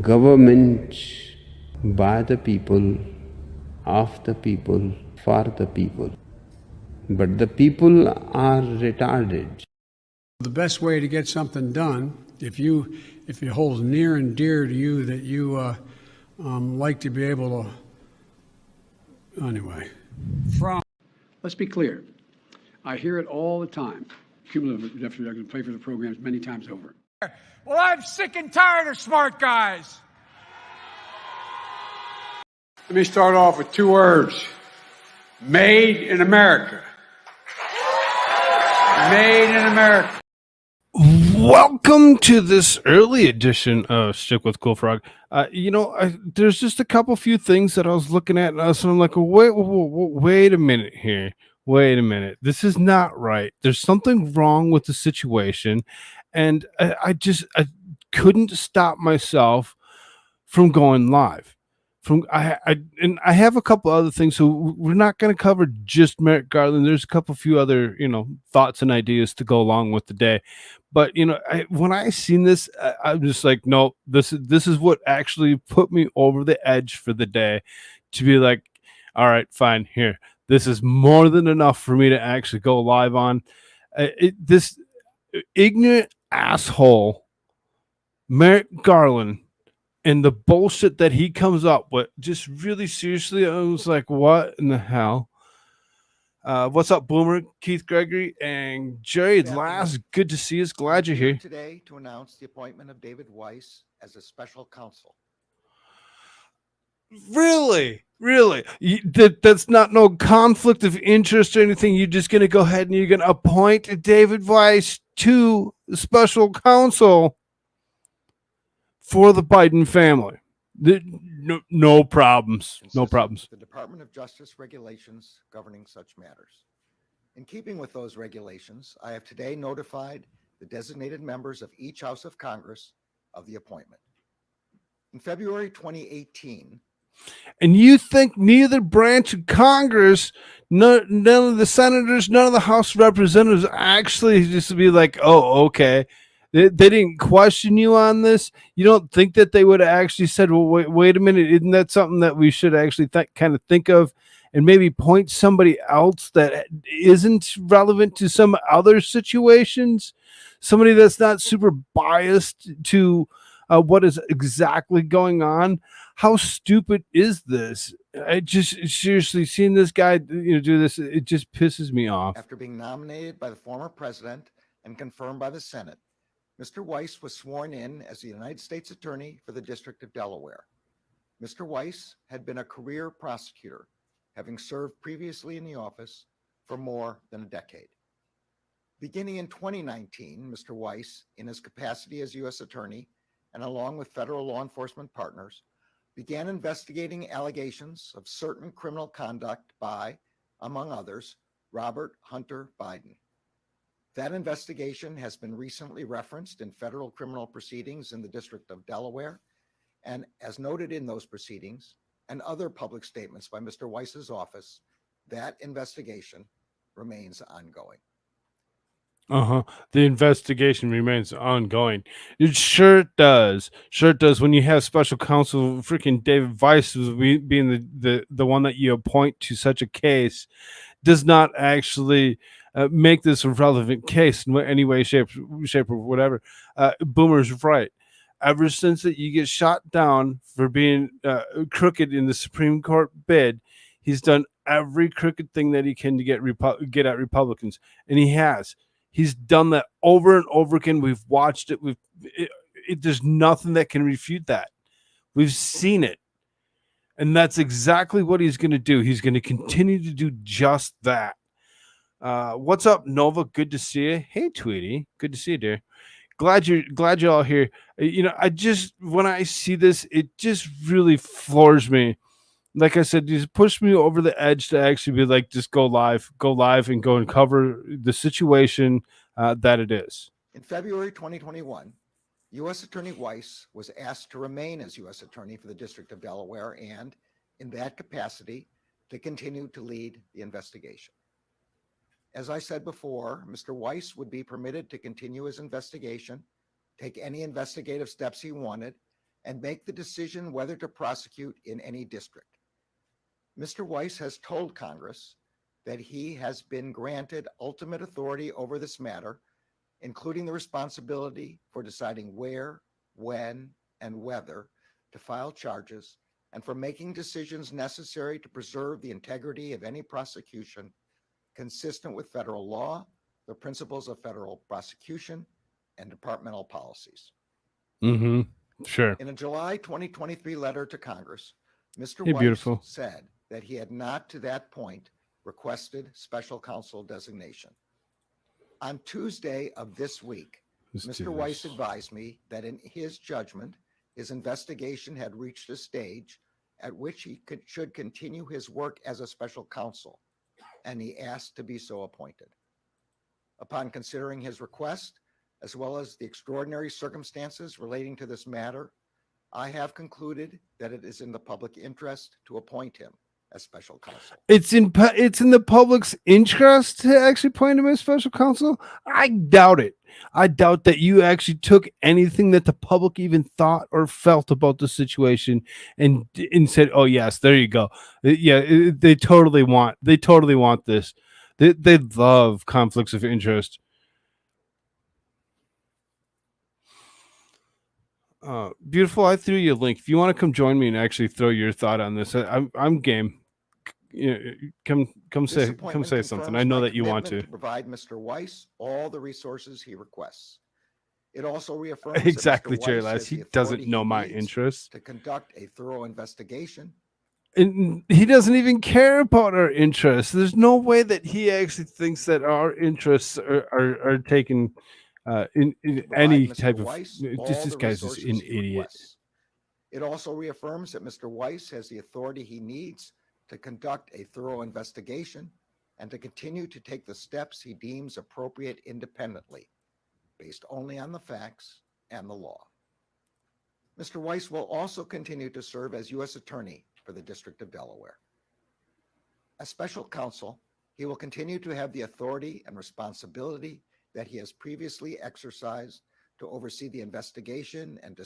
government by the people, of the people, for the people. But the people are retarded. The best way to get something done, if it holds near and dear to you that you like to be able to, anyway. Let's be clear. I hear it all the time. Cumulative deficit reduction, play for the programs many times over. Well, I'm sick and tired of smart guys. Let me start off with two words. Made in America. Made in America. Welcome to this early edition of Shtick with Koolfrogg. There's just a couple few things that I was looking at, and I'm like, wait a minute here. Wait a minute. This is not right. There's something wrong with the situation, and I couldn't stop myself from going live. I have a couple other things, so we're not going to cover just Merrick Garland. There's a couple few other thoughts and ideas to go along with the day, but when I seen this, I'm just like, no, this is what actually put me over the edge for the day, to be like, all right, fine, here, this is more than enough for me to actually go live on. This ignorant asshole Merrick Garland and the bullshit that he comes up with, just really seriously, I was like, what in the hell? What's up, Boomer, Keith Gregory, and Jerry Last? Good to see us. Glad you're here. Today to announce the appointment of David Weiss as a special counsel. Really? That's not no conflict of interest or anything. You're just going to go ahead and you're going to appoint David Weiss to special counsel for the Biden family. No problems. No problems. The Department of Justice regulations governing such matters. In keeping with those regulations, I have today notified the designated members of each House of Congress of the appointment. In February 2018, and you think neither branch of Congress, none of the senators, none of the House representatives actually just be like, oh, okay. They didn't question you on this? You don't think that they would have actually said, well, wait a minute, isn't that something that we should actually kind of think of and maybe point somebody else that isn't relevant to some other situations? Somebody that's not super biased to what is exactly going on? How stupid is this? I just seriously seeing this guy do this, it just pisses me off. After being nominated by the former president and confirmed by the Senate, Mr. Weiss was sworn in as the United States Attorney for the District of Delaware. Mr. Weiss had been a career prosecutor, having served previously in the office for more than a decade. Beginning in 2019, Mr. Weiss, in his capacity as U.S. Attorney and along with federal law enforcement partners, began investigating allegations of certain criminal conduct by, among others, Robert Hunter Biden. That investigation has been recently referenced in federal criminal proceedings in the District of Delaware, and as noted in those proceedings and other public statements by Mr. Weiss's office, that investigation remains ongoing. The investigation remains ongoing. It sure does. When you have special counsel freaking David Weiss being the one that you appoint to such a case, does not actually make this a relevant case in any way, shape or whatever. Boomer's right. Ever since that you get shot down for being crooked in the Supreme Court bid, he's done every crooked thing that he can to get at Republicans, and he has. He's done that over and over again. We've watched it. There's nothing that can refute that. We've seen it. And that's exactly what he's going to do. He's going to continue to do just that. What's up, Nova? Good to see you. Hey, Tweety. Good to see you, dear. Glad you're all here. When I see this, it just really floors me. Like I said, just push me over the edge to actually be like, just go live and go and cover the situation that it is. In February 2021, U.S. Attorney Weiss was asked to remain as U.S. Attorney for the District of Delaware and, in that capacity, to continue to lead the investigation. As I said before, Mr. Weiss would be permitted to continue his investigation, take any investigative steps he wanted, and make the decision whether to prosecute in any district. Mr. Weiss has told Congress that he has been granted ultimate authority over this matter, including the responsibility for deciding where, when, and whether to file charges, and for making decisions necessary to preserve the integrity of any prosecution consistent with federal law, the principles of federal prosecution, and departmental policies. Mm-hmm. Sure. In a July 2023 letter to Congress, Mr. Hey, Weiss beautiful. said that he had not to that point requested special counsel designation. On Tuesday of this week, Mr. Weiss advised me that in his judgment, his investigation had reached a stage at which he should continue his work as a special counsel, and he asked to be so appointed. Upon considering his request, as well as the extraordinary circumstances relating to this matter, I have concluded that it is in the public interest to appoint him as special counsel. It's in the public's interest to actually appoint him as special counsel. I doubt it. I doubt that you actually took anything that the public even thought or felt about the situation and said, "Oh yes, there you go." Yeah, they totally want this. They love conflicts of interest. Beautiful. I threw you a link. If you want to come join me and actually throw your thought on this, I'm game. Come say something. I know that you want to. Provide Mr. Weiss all the resources he requests. It also reaffirms Exactly, that Mr. Jerry Weiss Lass. has the He doesn't authority know he my needs interests. to conduct a thorough investigation. And he doesn't even care about our interests. There's no way that he actually thinks that our interests are taken in any Mr. type of. Weiss all This the guy's just resources an he idiot. requests. It also reaffirms that Mr. Weiss has the authority he needs to conduct a thorough investigation and to continue to take the steps he deems appropriate independently, based only on the facts and the law. Mr. Weiss will also continue to serve as U.S. Attorney for the District of Delaware. As special counsel, he will continue to have the authority and responsibility that he has previously exercised to oversee the investigation and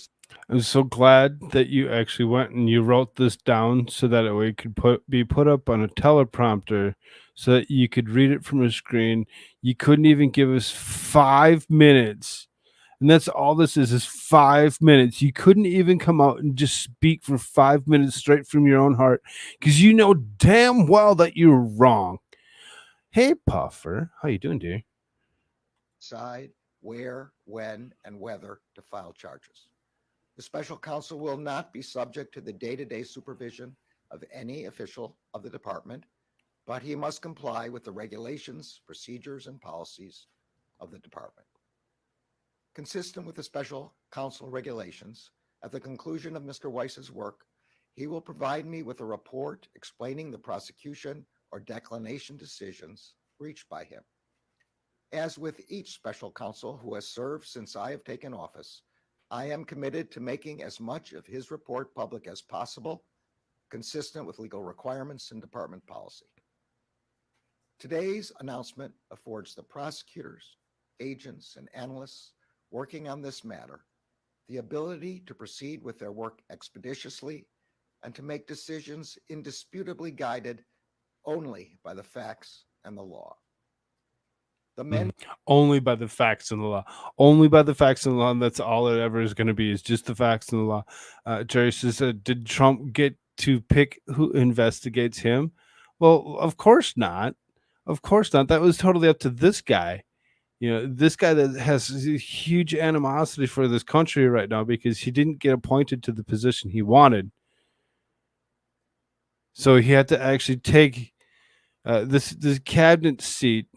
I'm so glad that you actually went and you wrote this down so that it could be put up on a teleprompter so that you could read it from a screen. You couldn't even give us 5 minutes. And that's all this is 5 minutes. You couldn't even come out and just speak for 5 minutes straight from your own heart because you know damn well that you're wrong. Hey, Puffer. How you doing, dear? decide where, when, and whether to file charges. The special counsel will not be subject to the day-to-day supervision of any official of the department, but he must comply with the regulations, procedures, and policies of the department. Consistent with the special counsel regulations, at the conclusion of Mr. Weiss's work, he will provide me with a report explaining the prosecution or declination decisions reached by him. As with each special counsel who has served since I have taken office, I am committed to making as much of his report public as possible, consistent with legal requirements and department policy. Today's announcement affords the prosecutors, agents, and analysts working on this matter the ability to proceed with their work expeditiously and to make decisions indisputably guided only by the facts and the law. The men Only by the facts and the law. Only by the facts and the law. And that's all it ever is going to be, is just the facts and the law. Jerry says, did Trump get to pick who investigates him? Well, of course not. Of course not. That was totally up to this guy. You know, this guy that has huge animosity for this country right now because he didn't get appointed to the position he wanted. So he had to actually take this cabinet seat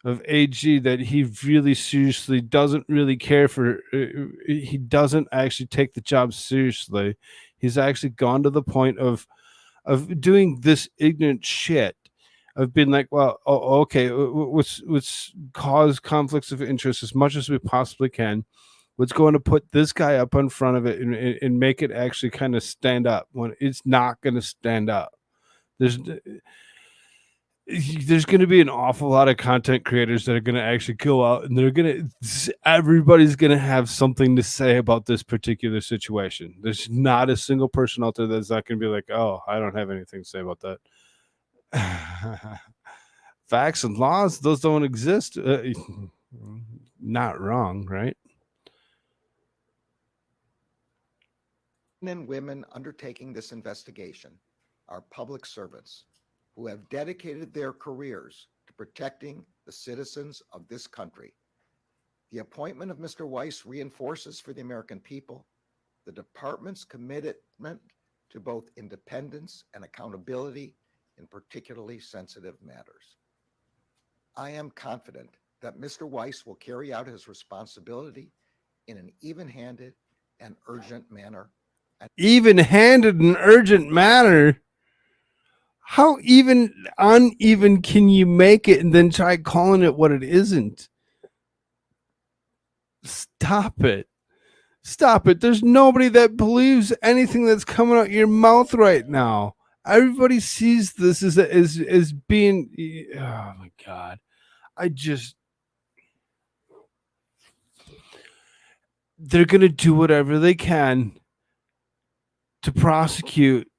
of AG that he really seriously doesn't really care for. He doesn't actually take the job seriously. He's actually gone to the point of doing this ignorant shit, of being like, well, okay, let's cause conflicts of interest as much as we possibly can. Let's go to put this guy up in front of it and make it actually kind of stand up when it's not going to stand up. there's going to be an awful lot of content creators that are going to actually go out and everybody's going to have something to say about this particular situation. There's not a single person out there that's not going to be like, oh, I don't have anything to say about that. Facts and laws, those don't exist. Not wrong, right? Men and women undertaking this investigation are public servants who have dedicated their careers to protecting the citizens of this country. The appointment of Mr. Weiss reinforces for the American people the department's commitment to both independence and accountability in particularly sensitive matters. I am confident that Mr. Weiss will carry out his responsibility in an even-handed and urgent manner. Even-handed and urgent manner? How uneven can you make it and then try calling it what it isn't? Stop it. Stop it. There's nobody that believes anything that's coming out your mouth right now. Everybody sees this as being, oh my God. They're going to do whatever they can to prosecute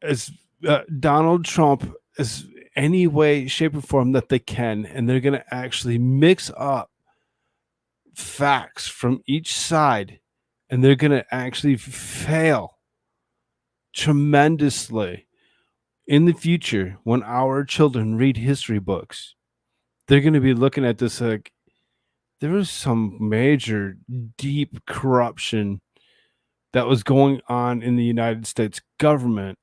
as Donald Trump as any way, shape, or form that they can. And they're going to actually mix up facts from each side. And they're going to actually fail tremendously in the future when our children read history books. They're going to be looking at this like there was some major, deep corruption that was going on in the United States government.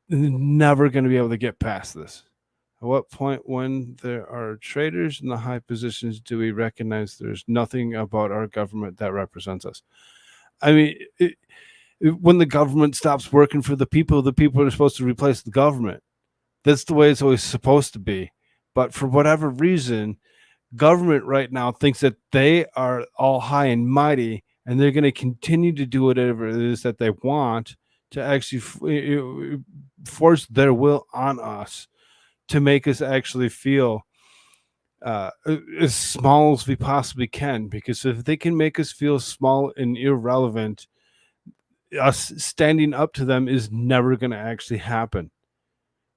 They're never going to be able to get past this. At what point, when there are traitors in the high positions, do we recognize there's nothing about our government that represents us? I mean, when the government stops working for the people are supposed to replace the government. That's the way it's always supposed to be. But for whatever reason, government right now thinks that they are all high and mighty, and they're going to continue to do whatever it is that they want to actually force their will on us to make us actually feel as small as we possibly can. Because if they can make us feel small and irrelevant, us standing up to them is never going to actually happen.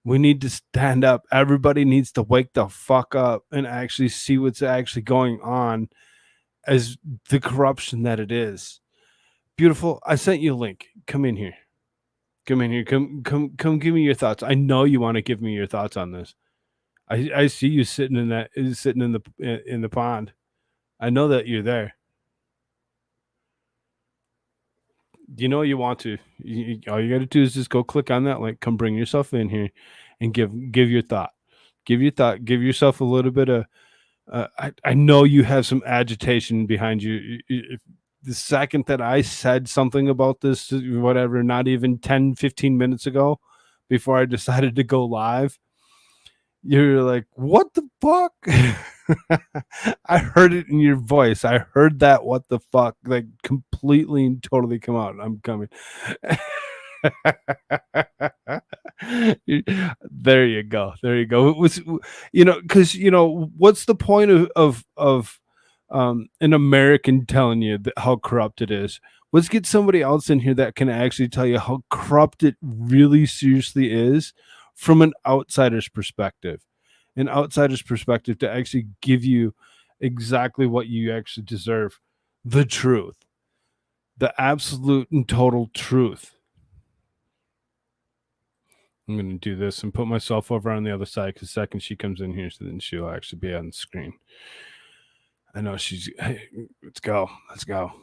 We need to stand up. Everybody needs to wake the fuck up and actually see what's actually going on as the corruption that it is. Beautiful. I sent you a link. Come in here. Come in here. Come give me your thoughts. I know you want to give me your thoughts on this. I see you sitting in the pond. I know that you're there. You know you want to. All you got to do is just go click on that link. Come bring yourself in here and give your thought. Give your thought. Give yourself a little bit of. I know you have some agitation behind you. If the second that I said something about this, whatever, not even 10, 15 minutes ago, before I decided to go live, you're like, what the fuck? I heard it in your voice. I heard that what the fuck, like completely and totally come out. I'm coming. There you go. There you go. It was, because what's the point of an American telling you how corrupt it is? Let's get somebody else in here that can actually tell you how corrupt it really seriously is from an outsider's perspective. An outsider's perspective to actually give you exactly what you actually deserve. The truth. The absolute and total truth. I'm going to do this and put myself over on the other side because the second she comes in here, so then she'll actually be on the screen. I know she's, hey, let's go. Let's go.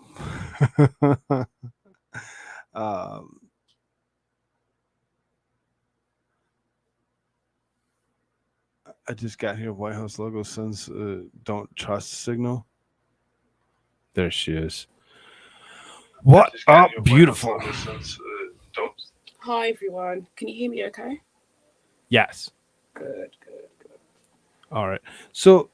I just got here. White House logo sends don't trust signal. There she is. What up, beautiful? Hi, everyone. Can you hear me okay? Yes. Good. All right. So,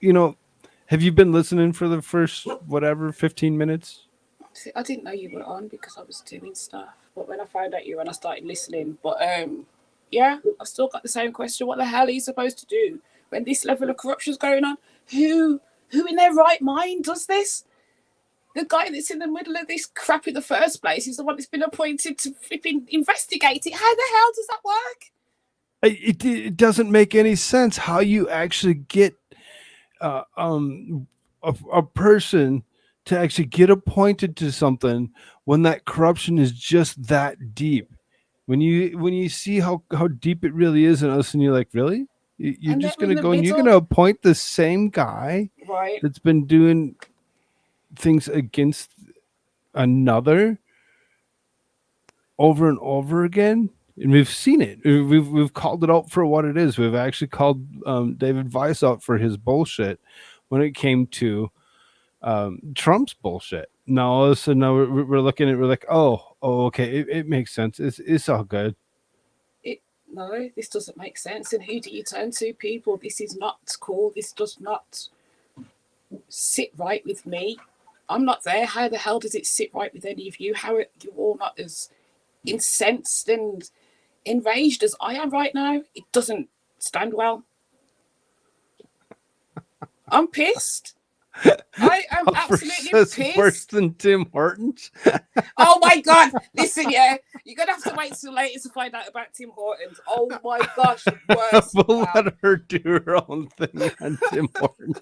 have you been listening for the first, 15 minutes? See, I didn't know you were on because I was doing stuff. But when I found out you were on, I started listening. But Yeah, I've still got the same question. What the hell are you supposed to do when this level of corruption is going on? Who in their right mind does this? The guy that's in the middle of this crap in the first place is the one that's been appointed to flipping investigate it. How the hell does that work? It doesn't make any sense how you actually get uh, um a person to actually get appointed to something when that corruption is just that deep. When you see how deep it really is in us, and you're like, really? You're And just they're in gonna the go and you're middle. gonna appoint the same guy Right. that's been doing things against another over and over again, and we've seen it. We've called it out for what it is. We've actually called David Weiss out for his bullshit when it came to Trump's bullshit. Now all of a sudden, now we're looking at it, we're like, oh, okay, it makes sense. It's all good. No, this doesn't make sense. And who do you turn to, people? This is not cool. This does not sit right with me. I'm not there. How the hell does it sit right with any of you? How are you all not as incensed and enraged as I am right now? It doesn't stand well. I'm pissed. I am absolutely pissed. Worse than Tim Hortons. Oh my God. Listen, yeah, you're going to have to wait till later to find out about Tim Hortons. Oh my gosh, worse. We'll Wow. let her do her own thing on Tim Hortons.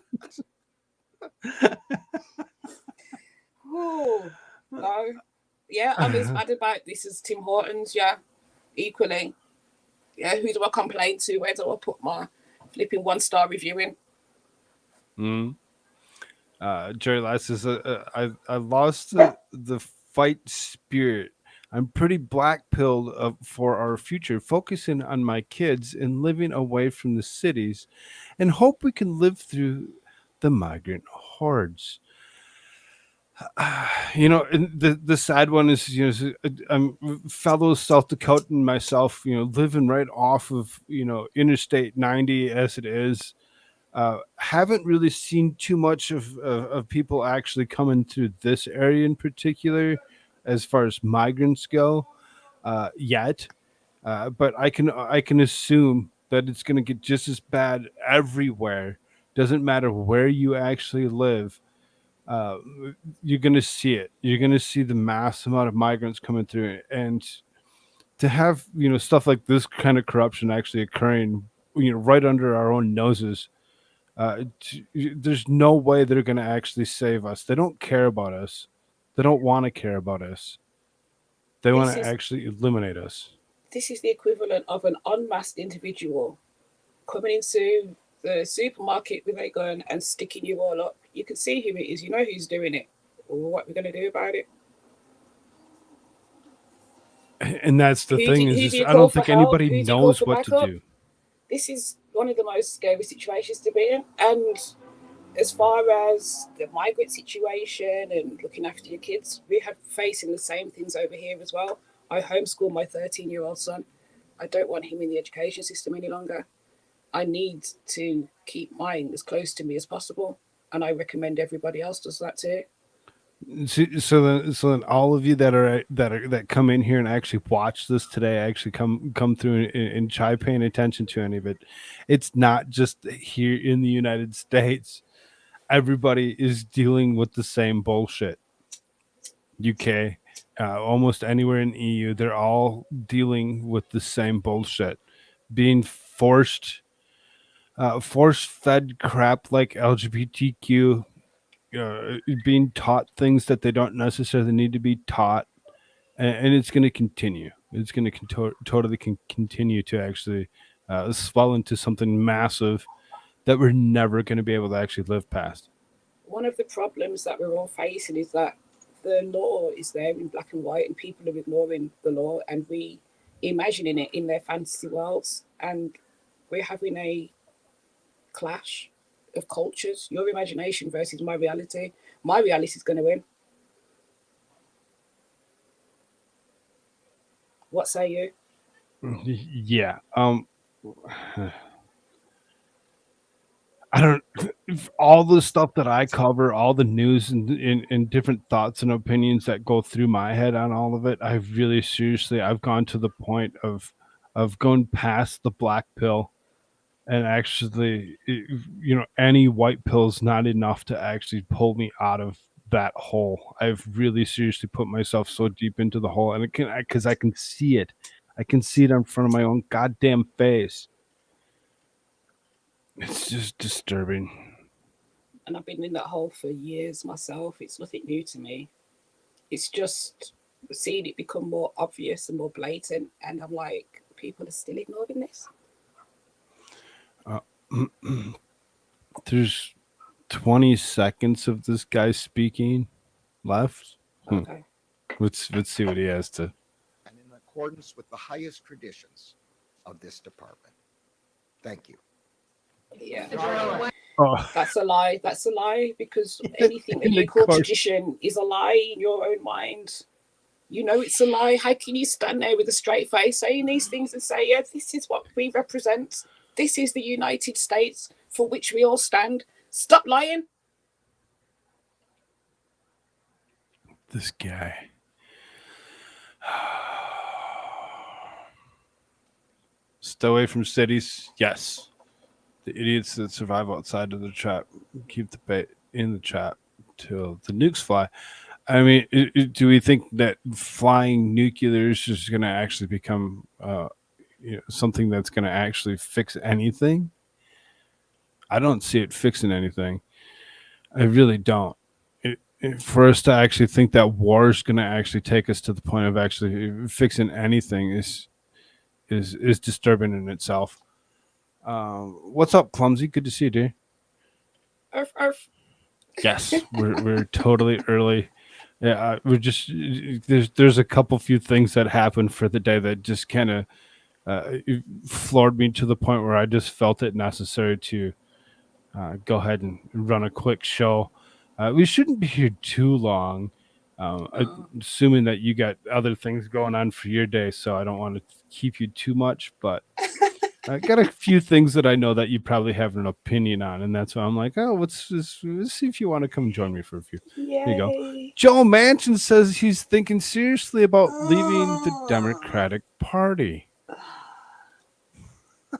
Oh, no. Yeah, I'm as mad about this as Tim Hortons, yeah, equally. Yeah, who do I complain to? Where do I put my flipping 1-star review in? Jerry Lass says, I lost the fight spirit. I'm pretty black pilled for our future, focusing on my kids and living away from the cities, and hope we can live through the migrant hordes. And the sad one is, I'm fellow South Dakotan myself, living right off of, Interstate 90 as it is. Haven't really seen too much of people actually coming through this area in particular as far as migrants go yet. But I can assume that it's going to get just as bad everywhere. Doesn't matter where you actually live. You're going to see it. You're going to see the mass amount of migrants coming through, and to have stuff like this kind of corruption actually occurring right under our own noses. There's no way they're going to actually save us. They don't care about us. They don't want to care about us. They want to actually eliminate us. This is the equivalent of an unmasked individual coming into the supermarket with a gun and sticking you all up. You can see who it is. You know who's doing it. What we're going to do about it. And that's the thing is, I don't think anybody knows what to do. This is one of the most scary situations to be in. And as far as the migrant situation and looking after your kids, we have facing the same things over here as well. I homeschool my 13-year-old son. I don't want him in the education system any longer. I need to keep mine as close to me as possible. And I recommend everybody else does that too. So then all of you that come in here and actually watch this today actually come through and try paying attention to any of it. It's not just here in the United States. Everybody is dealing with the same bullshit. UK, almost anywhere in EU, they're all dealing with the same bullshit. Being force fed crap like LGBTQ. Being taught things that they don't necessarily need to be taught, and it's going to continue. It's going to totally continue to actually swell into something massive that we're never going to be able to actually live past. One of the problems that we're all facing is that the law is there in black and white, and people are ignoring the law, and we imagining it in their fantasy worlds, and we're having a clash of cultures. Your imagination versus my reality. My reality is going to win. What say you? Yeah. I don't. All the stuff that I cover, all the news and different thoughts and opinions that go through my head on all of it, I've really seriously, I've gone to the point of of going past the black pill, and actually, any white pill's not enough to actually pull me out of that hole. I've really seriously put myself so deep into the hole, and because I can see it. I can see it in front of my own goddamn face. It's just disturbing. And I've been in that hole for years myself. It's nothing new to me. It's just seeing it become more obvious and more blatant. And I'm like, people are still ignoring this. There's 20 seconds of this guy speaking left. Okay. Let's see what he has to. And in accordance with the highest traditions of this department. Thank you. Yeah. Oh, That's a lie. That's a lie, because anything that In the you call course. tradition is a lie in your own mind. You know it's a lie. How can you stand there with a straight face saying these things and say, yeah, this is what we represent. This is the United States for which we all stand. Stop lying. this guy. Stay away from cities. Yes. The idiots that survive outside of the trap keep the bait in the trap till the nukes fly. I mean, do we think that flying nuclears is going to actually become something that's going to actually fix anything? I don't see it fixing anything. I really don't. For us to actually think that war is going to actually take us to the point of actually fixing anything is disturbing in itself. What's up, Clumsy? Good to see you, dear. Arf, arf. Yes, we're totally early. Yeah, we're just there's a few things that happened for the day that just kind of floored me to the point where I just felt it necessary to go ahead and run a quick show. We shouldn't be here too long, assuming that you got other things going on for your day, so I don't want to keep you too much, but I got a few things that I know that you probably have an opinion on, and that's why I'm like, oh, let's see if you want to come join me for a few. Yay. Here you go. Joe Manchin says he's thinking seriously about leaving the Democratic Party.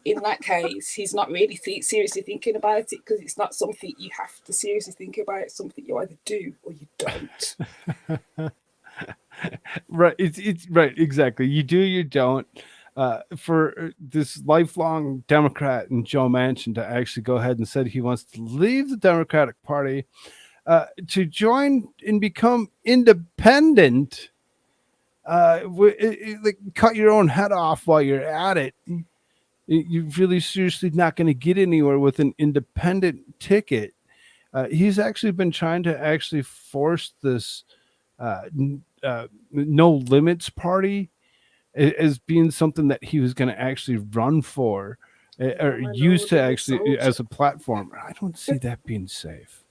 In that case, he's not really seriously thinking about it, because it's not something you have to seriously think about. It's something you either do or you don't. Right. It's right. Exactly. You do, you don't. For this lifelong Democrat and Joe Manchin to actually go ahead and said he wants to leave the Democratic Party to join and become independent, like cut your own head off while you're at it. You're really seriously not going to get anywhere with an independent ticket. He's actually been trying to actually force this no limits party as being something that he was going to actually run for or use to actually as a platform. I don't see that being safe.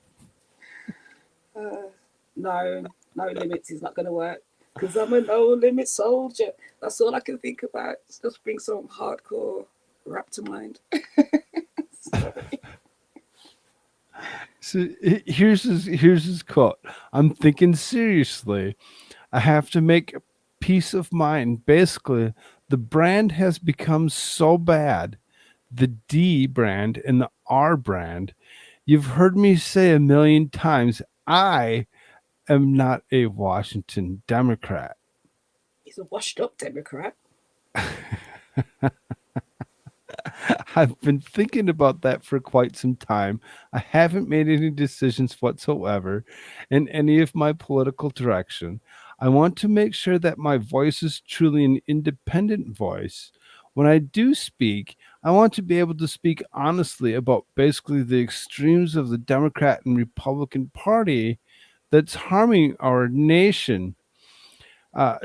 No limits is not going to work, because I'm a no limit soldier. That's all I can think about. Just bring some hardcore rap to mind. So here's his quote. I'm thinking seriously. I have to make peace of mind. Basically, the brand has become so bad, the D brand and the R brand. You've heard me say a million times, I am not a Washington Democrat. He's a washed up Democrat. I've been thinking about that for quite some time. I haven't made any decisions whatsoever in any of my political direction. I want to make sure that my voice is truly an independent voice. When I do speak, I want to be able to speak honestly about basically the extremes of the Democrat and Republican Party that's harming our nation. I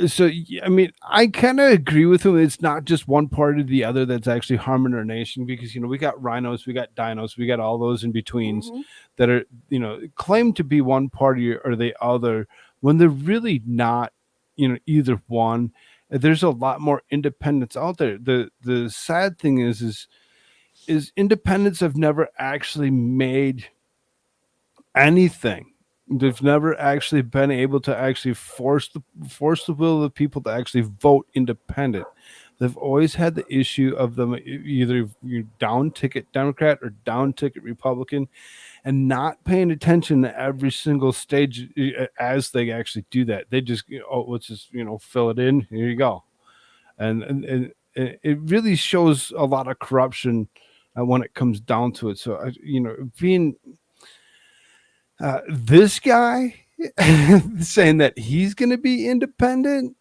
mean, I kind of agree with him. It's not just one party or the other that's actually harming our nation, because, we got rhinos, we got dinos, we got all those in betweens that are, claim to be one party or the other when they're really not, either one. There's a lot more independents out there. The sad thing is independents have never actually made anything. They've never actually been able to actually force the will of the people to actually vote independent. they've always had the issue of them either you down ticket Democrat or down ticket Republican, and not paying attention to every single stage as they actually do that. They just, oh, let's just, fill it in. Here you go. And it really shows a lot of corruption when it comes down to it. So, being this guy saying that he's going to be independent.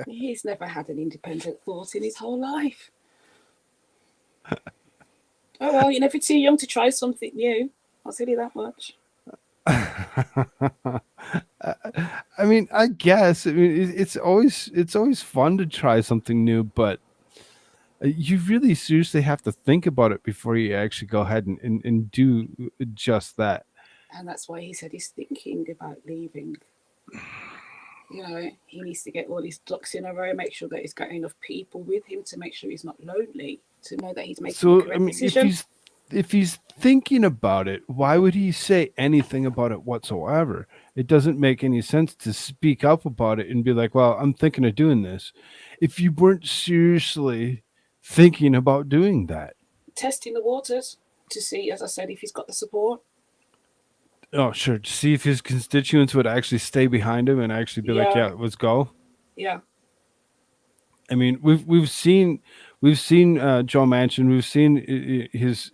He's never had an independent thought in his whole life. Oh well, you're never too young to try something new. I'll tell you that much. I mean, I guess. I mean, it's always fun to try something new, but you really seriously have to think about it before you actually go ahead and do just that. And that's why he said he's thinking about leaving. He needs to get all his ducks in a row, make sure that he's got enough people with him to make sure he's not lonely, to know that he's making the correct decision. If he's thinking about it, why would he say anything about it whatsoever? It doesn't make any sense to speak up about it and be like, well, I'm thinking of doing this, if you weren't seriously thinking about doing that. Testing the waters to see, as I said, if he's got the support. Oh, sure. To see if his constituents would actually stay behind him and actually be like, yeah, let's go. Yeah. I mean, we've seen Joe Manchin. We've seen his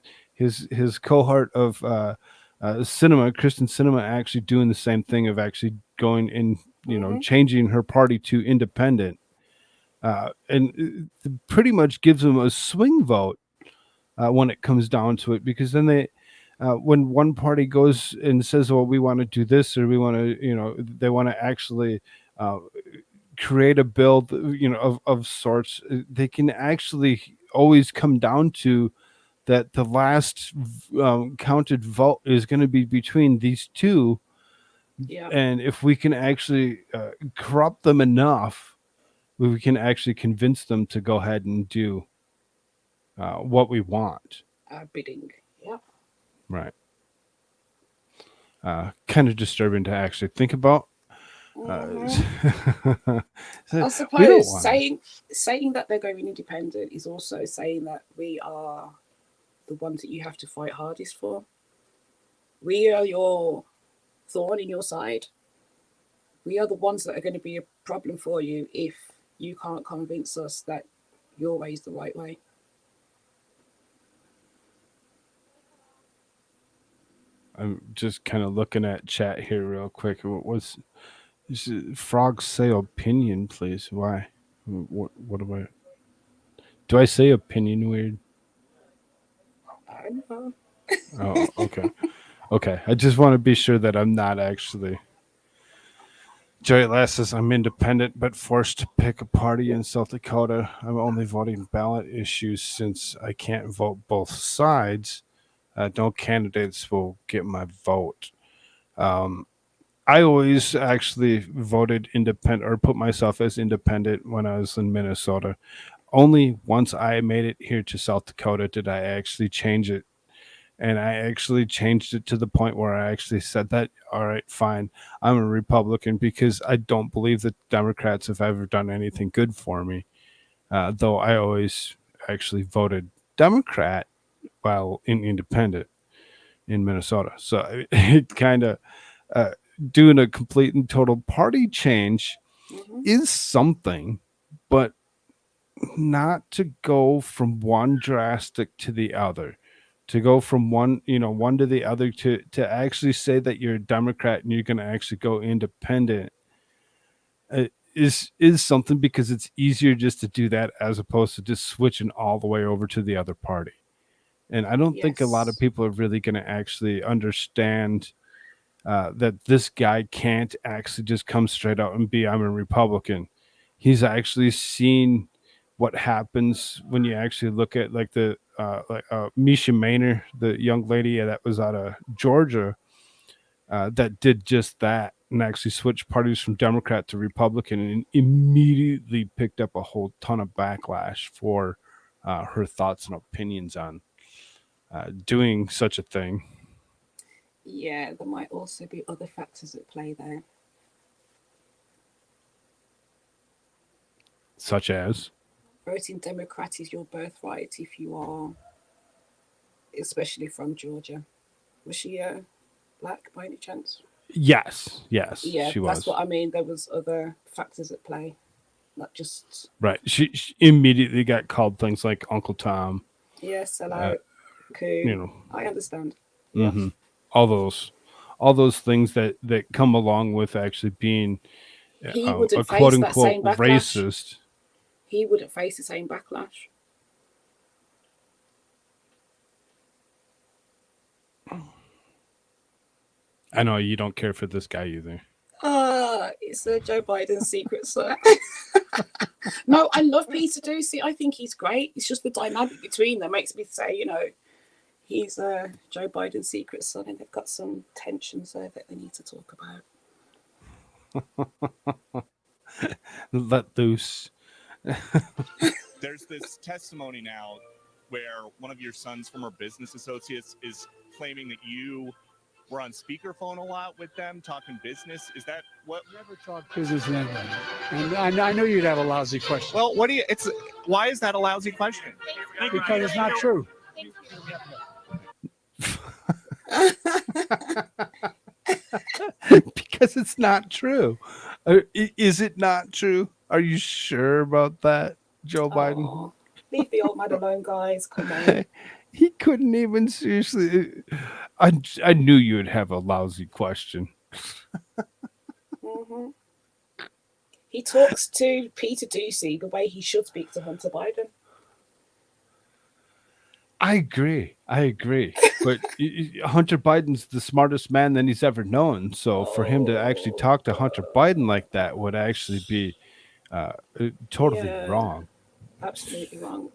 cohort of Kristen Sinema actually doing the same thing of actually going in, changing her party to independent, and it pretty much gives them a swing vote when it comes down to it, because then they. When one party goes and says, well, we want to do this, or we want to, they want to actually create a bill, of sorts, they can actually always come down to that the last counted vote is going to be between these two. Yeah. And if we can actually corrupt them enough, we can actually convince them to go ahead and do what we want. Bidding. Yeah. Right. Kind of disturbing to actually think about. I suppose saying that they're going independent is also saying that we are the ones that you have to fight hardest for. We are your thorn in your side. We are the ones that are going to be a problem for you if you can't convince us that your way is the right way. I'm just kind of looking at chat here real quick. Frogs say opinion, please? Why? What do I say opinion weird? I don't know. Oh, okay. Okay. I just want to be sure that I'm not actually. Jerry Lass says, I'm independent but forced to pick a party in South Dakota. I'm only voting ballot issues since I can't vote both sides. No candidates will get my vote. I always actually voted independent, or put myself as independent, when I was in Minnesota. Only once I made it here to South Dakota did I actually change it. And I actually changed it to the point where I actually said that, all right, fine, I'm a Republican, because I don't believe that Democrats have ever done anything good for me. Though I always actually voted Democrat while independent in Minnesota. So it kind of doing a complete and total party change is something, but not to go from one drastic to the other. To go from one to the other, to actually say that you're a Democrat and you're going to actually go independent is something, because it's easier just to do that as opposed to just switching all the way over to the other party. And I don't think a lot of people are really going to actually understand that this guy can't actually just come straight out and be, I'm a Republican. He's actually seen what happens when you actually look at like the Misha Maynor, the young lady that was out of Georgia, that did just that and actually switched parties from Democrat to Republican, and immediately picked up a whole ton of backlash for her thoughts and opinions on doing such a thing. Yeah, there might also be other factors at play there. Such as? Voting Democrat is your birthright if you are, especially from Georgia. Was she black by any chance? Yes, Yeah, she that's was. what I mean. There was other factors at play, not just Right. She immediately got called things like Uncle Tom. sell out, coup. You know, I understand. Yeah, all those things that come along with actually being he a wouldn't quote face that unquote same backlash. racist. He wouldn't face the same backlash. I know you don't care for this guy either. It's Joe Biden's secret, sir. No, I love Peter Ducey. I think he's great. It's just the dynamic between them makes me say, he's Joe Biden's secret son, and they've got some tensions there that they need to talk about. Let loose. There's this testimony now where one of your son's former business associates is claiming that you were on speakerphone a lot with them talking business. Is that what? Never talk business in anybody. And I knew you'd have a lousy question. Well, why is that a lousy question? Because it's not true. Because it's not true. Is it not true? Are you sure about that, Joe Biden? Leave the old man alone, guys. Come on. He couldn't even seriously. I knew you would have a lousy question. Mm-hmm. He talks to Peter Ducey the way he should speak to Hunter Biden. I agree. But Hunter Biden's the smartest man that he's ever known. So for him to actually talk to Hunter Biden like that would actually be totally wrong. Absolutely wrong.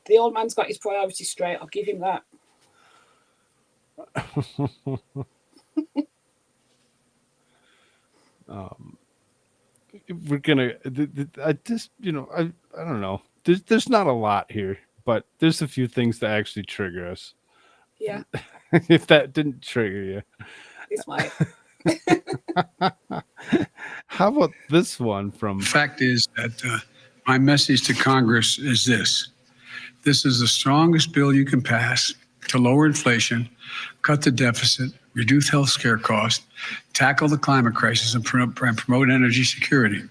The old man's got his priorities straight. I'll give him that. We're gonna. I just, I don't know. There's not a lot here, but there's a few things that actually trigger us. Yeah. If that didn't trigger you, This might. How about this one from? The fact is that my message to Congress is this. This is the strongest bill you can pass to lower inflation, cut the deficit, reduce health care costs, tackle the climate crisis, and promote energy security.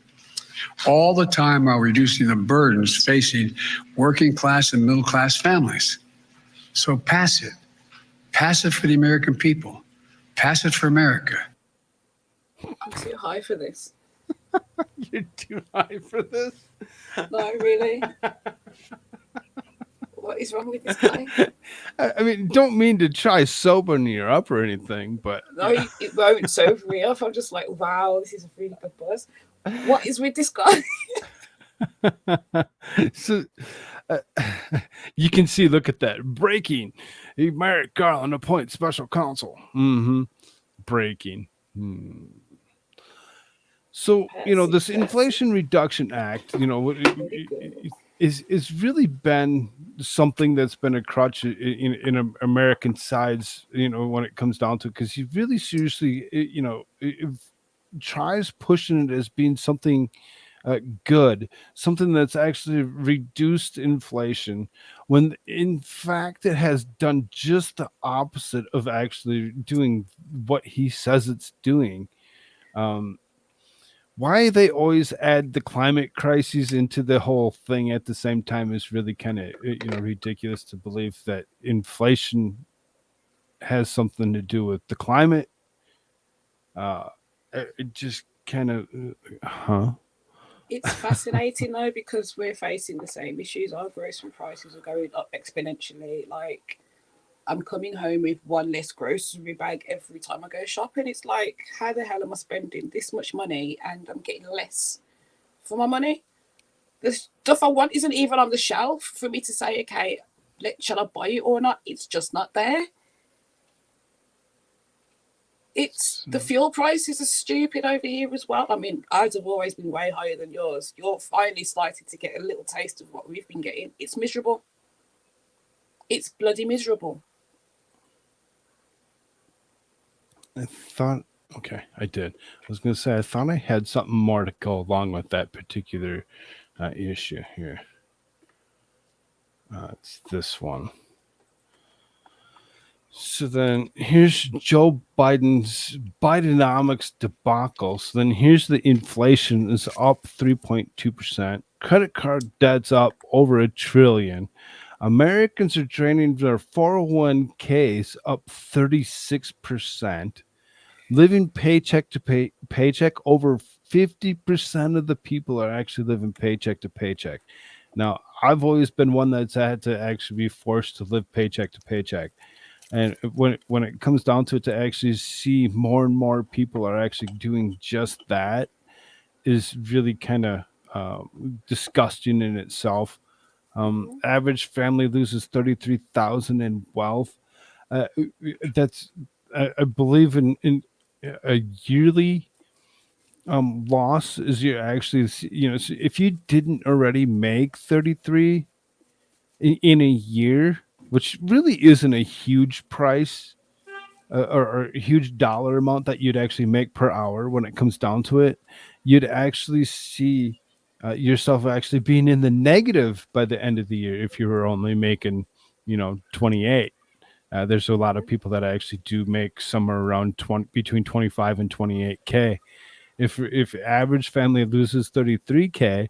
All the time while reducing the burdens facing working class and middle class families. So pass it. Pass it for the American people. Pass it for America. I'm too high for this. You're too high for this? No, really? What is wrong with this guy? I mean, don't mean to try sobering you up or anything, but No, it won't sober me up. I'm just like, wow, this is a really good buzz. What is with this guy? So you can see, look at that. Breaking. Merrick Garland appoints special counsel. Breaking. So, this Inflation Reduction Act, is really been something that's been a crutch in American sides, when it comes down to it, because he really seriously, tries pushing it as being something good, something that's actually reduced inflation, when in fact it has done just the opposite of actually doing what he says it's doing. Why they always add the climate crises into the whole thing at the same time is really kind of ridiculous to believe that inflation has something to do with the climate. It just kind of, It's fascinating though, because we're facing the same issues. Our grocery prices are going up exponentially. Like, I'm coming home with one less grocery bag every time I go shopping. It's like, how the hell am I spending this much money and I'm getting less for my money? The stuff I want isn't even on the shelf for me to say, okay, shall I buy it or not? It's just not there. The fuel prices are stupid over here as well. I mean, ours have always been way higher than yours. You're finally starting to get a little taste of what we've been getting. It's miserable. It's bloody miserable. I thought, okay, I did. I was going to say, I thought I had something more to go along with that particular issue here. It's this one. So then here's Joe Biden's Bidenomics debacle. So then here's the inflation is up 3.2%. Credit card debt's up over $1 trillion. Americans are draining their 401ks up 36%. Living paycheck to paycheck, over 50% of the people are actually living paycheck to paycheck. Now, I've always been one that's had to actually be forced to live paycheck to paycheck. And when it comes down to it, to actually see more and more people are actually doing just that is really kind of disgusting in itself. Average family loses 33,000 in wealth. That's I believe in a yearly loss is you actually if you didn't already make 33 in a year, which really isn't a huge price or a huge dollar amount that you'd actually make per hour when it comes down to it, you'd actually see yourself actually being in the negative by the end of the year if you were only making 28. There's a lot of people that actually do make somewhere around between 25 and 28K. If average family loses 33K,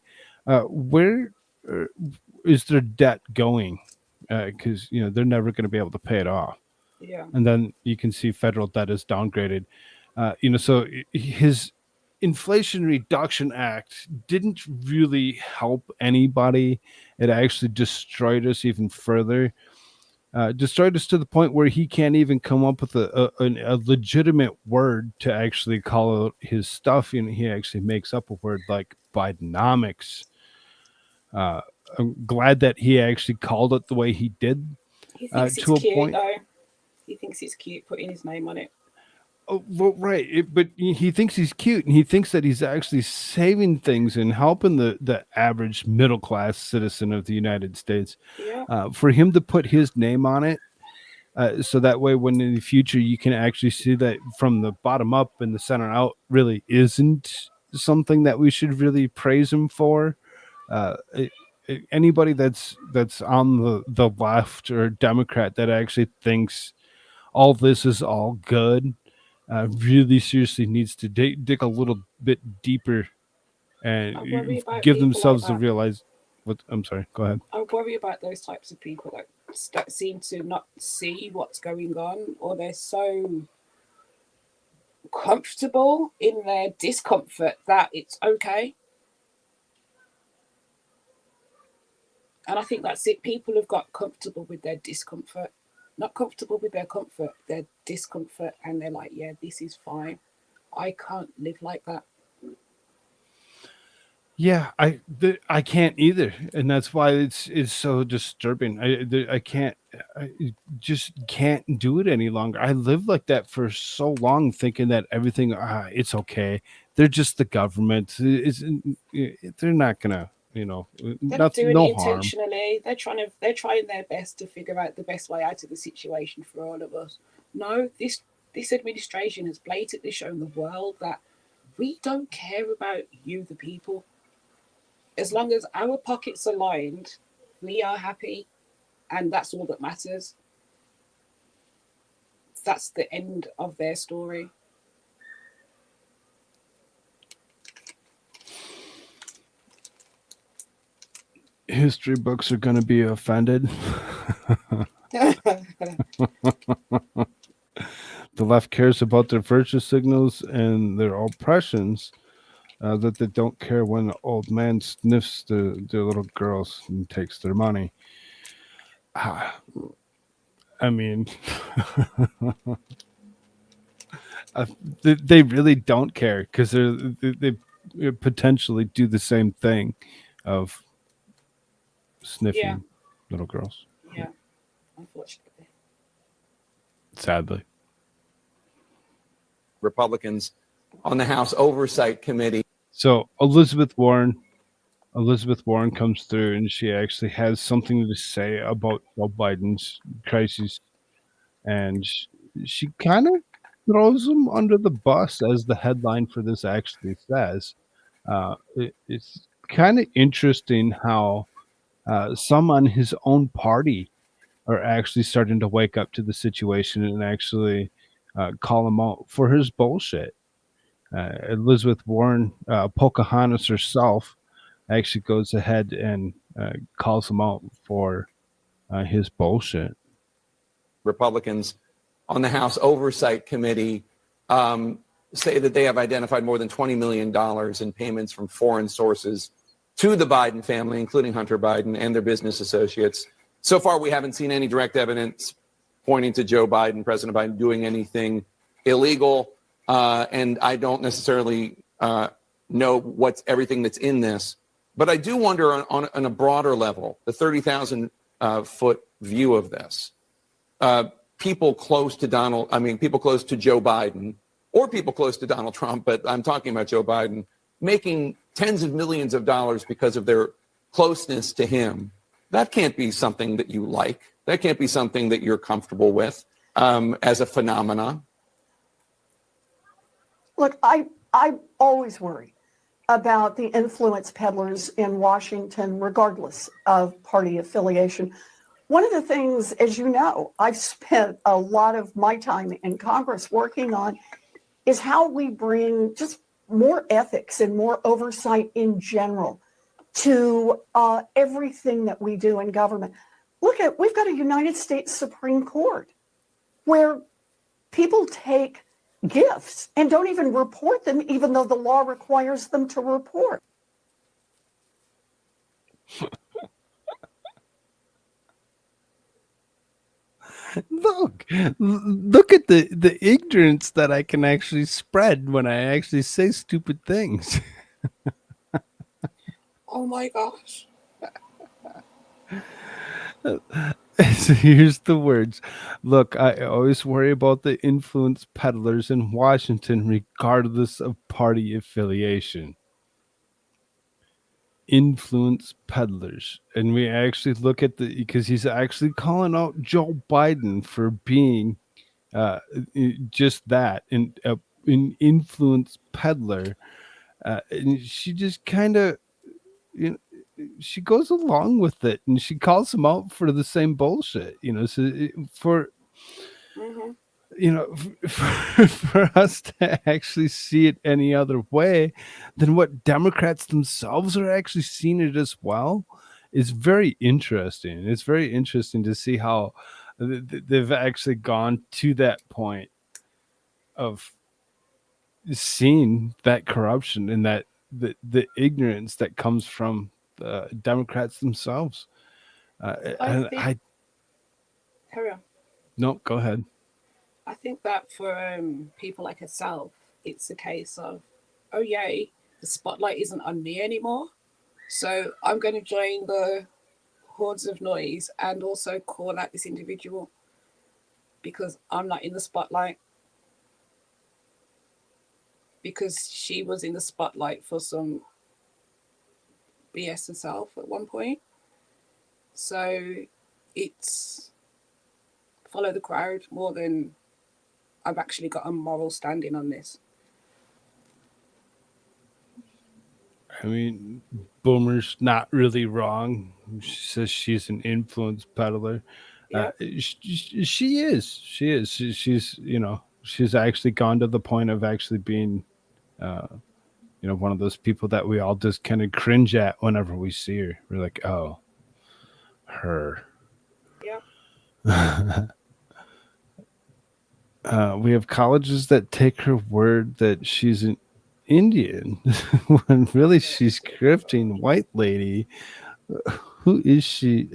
where uh, is their debt going? Because they're never going to be able to pay it off. Yeah. And then you can see federal debt is downgraded. So his Inflation Reduction Act didn't really help anybody. It actually destroyed us even further. Destroyed us to the point where he can't even come up with a legitimate word to actually call out his stuff. And he actually makes up a word like Bidenomics. I'm glad that he actually called it the way he did. He thinks To it's a cute, point. though. He thinks it's cute putting his name on it. Oh, well, right. But he thinks he's cute, and he thinks that he's actually saving things and helping the average middle class citizen of the United States. Yeah. For him to put his name on it, so that way, when in the future you can actually see that from the bottom up and the center out really isn't something that we should really praise him for. Anybody that's on the left or Democrat that actually thinks all this is all good really seriously needs to dig a little bit deeper and I worry about give people like themselves the that. realize. What I'm sorry. Go ahead. I worry about those types of people that seem to not see what's going on, or they're so comfortable in their discomfort that it's okay. And I think that's it. People have got comfortable with their discomfort, not comfortable with their comfort, their discomfort, and they're like, yeah, this is fine. I can't live like that. Yeah, I can't either, and that's why it's so disturbing. I can't, I just can't do it any longer. I lived like that for so long, thinking that everything it's okay. They're just the government. They're not gonna, They're not doing no it harm. intentionally. They're trying their best to figure out the best way out of the situation for all of us. No, this administration has blatantly shown the world that we don't care about you, the people. As long as our pockets are lined, we are happy, and that's all that matters. That's the end of their story. History books are going to be offended. The left cares about their virtue signals and their oppressions, that they don't care when the old man sniffs their little girls and takes their money. I mean, they really don't care because they potentially do the same thing of sniffing Yeah. little girls. Yeah, unfortunately. Sadly. Republicans on the House Oversight Committee. So Elizabeth Warren comes through and she actually has something to say about Joe Biden's crisis, and she kind of throws him under the bus, as the headline for this actually says. It's kind of interesting how some on his own party are actually starting to wake up to the situation and actually call him out for his bullshit. Elizabeth Warren, Pocahontas herself, actually goes ahead and calls him out for his bullshit. Republicans on the House Oversight Committee say that they have identified more than $20 million in payments from foreign sources to the Biden family, including Hunter Biden and their business associates. So far, we haven't seen any direct evidence pointing to Joe Biden, President Biden, doing anything illegal. And I don't necessarily know what's everything that's in this. But I do wonder on a broader level, the 30,000 foot view of this. People close to people close to Joe Biden or people close to Donald Trump, but I'm talking about Joe Biden, making tens of millions of dollars because of their closeness to him. That can't be something that you like. That can't be something that you're comfortable with as a phenomenon. Look, I always worry about the influence peddlers in Washington, regardless of party affiliation. One of the things, as you know, I've spent a lot of my time in Congress working on is how we bring just more ethics and more oversight in general to everything that we do in government. We've got a United States Supreme Court where people take gifts and don't even report them, even though the law requires them to report. Look at the ignorance that I can actually spread when I actually say stupid things. Oh my gosh. So here's the words. Look, I always worry about the influence peddlers in Washington, regardless of party affiliation. Influence peddlers. And we actually look at because he's actually calling out Joe Biden for being just that, an influence peddler. And she just kind of, she goes along with it and she calls him out for the same bullshit, so for for us to actually see it any other way than what Democrats themselves are actually seeing it as well is very interesting. It's very interesting to see how they've actually gone to that point of seeing that corruption and that the ignorance that comes from the Democrats themselves. Carry on. No, go ahead. I think that for people like herself, it's a case of, oh yay, the spotlight isn't on me anymore. So I'm going to join the hordes of noise and also call out this individual because I'm not in the spotlight. Because she was in the spotlight for some BS herself at one point. So it's follow the crowd more than I've actually got a moral standing on this. I mean, Boomer's not really wrong. She says she's an influence peddler. Yeah. She is. She's actually gone to the point of actually being, one of those people that we all just kind of cringe at whenever we see her. We're like, oh, her. Yeah. We have colleges that take her word that she's an Indian when really she's grifting white lady. Who is she?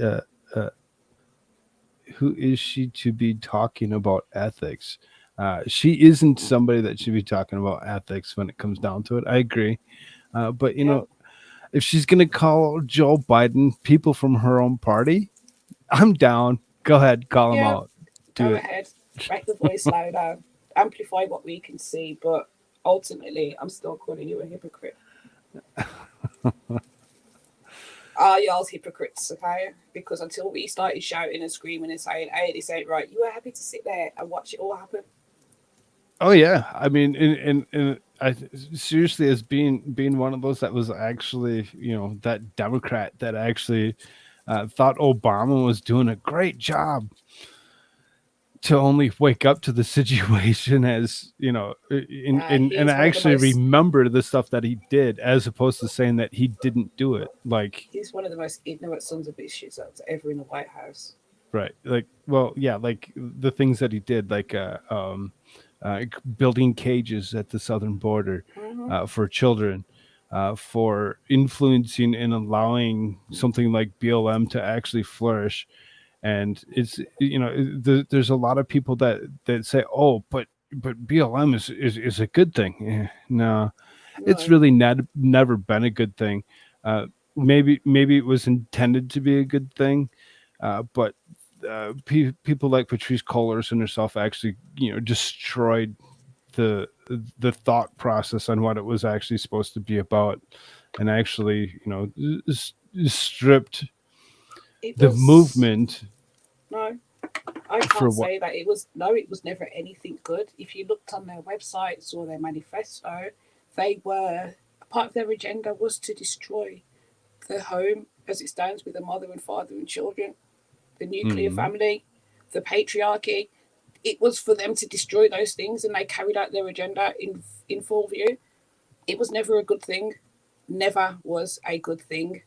Who is she to be talking about ethics? She isn't somebody that should be talking about ethics when it comes down to it. I agree. But, if she's going to call Joe Biden people from her own party, I'm down. Go ahead. Call him out. Go ahead. Make the voice louder. Amplify what we can see. But ultimately, I'm still calling you a hypocrite. Are y'all's hypocrites, okay? Because until we started shouting and screaming and saying, hey, this ain't right, you were happy to sit there and watch it all happen. Oh, yeah. I mean, and seriously, as being one of those that was actually, that Democrat that actually thought Obama was doing a great job, to only wake up to the situation as and He's one of the actually most. remember the stuff that he did, as opposed to saying that he didn't do it. Like, He's one of the most ignorant sons of bitches that's ever in the White House. right, like, well, yeah, like the things that he did, like building cages at the southern border for children, for influencing and allowing something like BLM to actually flourish. And it's, there's a lot of people that say, oh, but BLM is a good thing. No, it's really never been a good thing. Maybe it was intended to be a good thing, but people like Patrice Cullors and herself actually, destroyed the thought process on what it was actually supposed to be about, and actually, stripped the movement. No, I can't say that it was. No, it was never anything good. If you looked on their websites or their manifesto, they were, part of their agenda was to destroy the home as it stands, with a mother and father and children, the nuclear family, the patriarchy. It was for them to destroy those things, and they carried out their agenda in full view. It was never a good thing. Never was a good thing.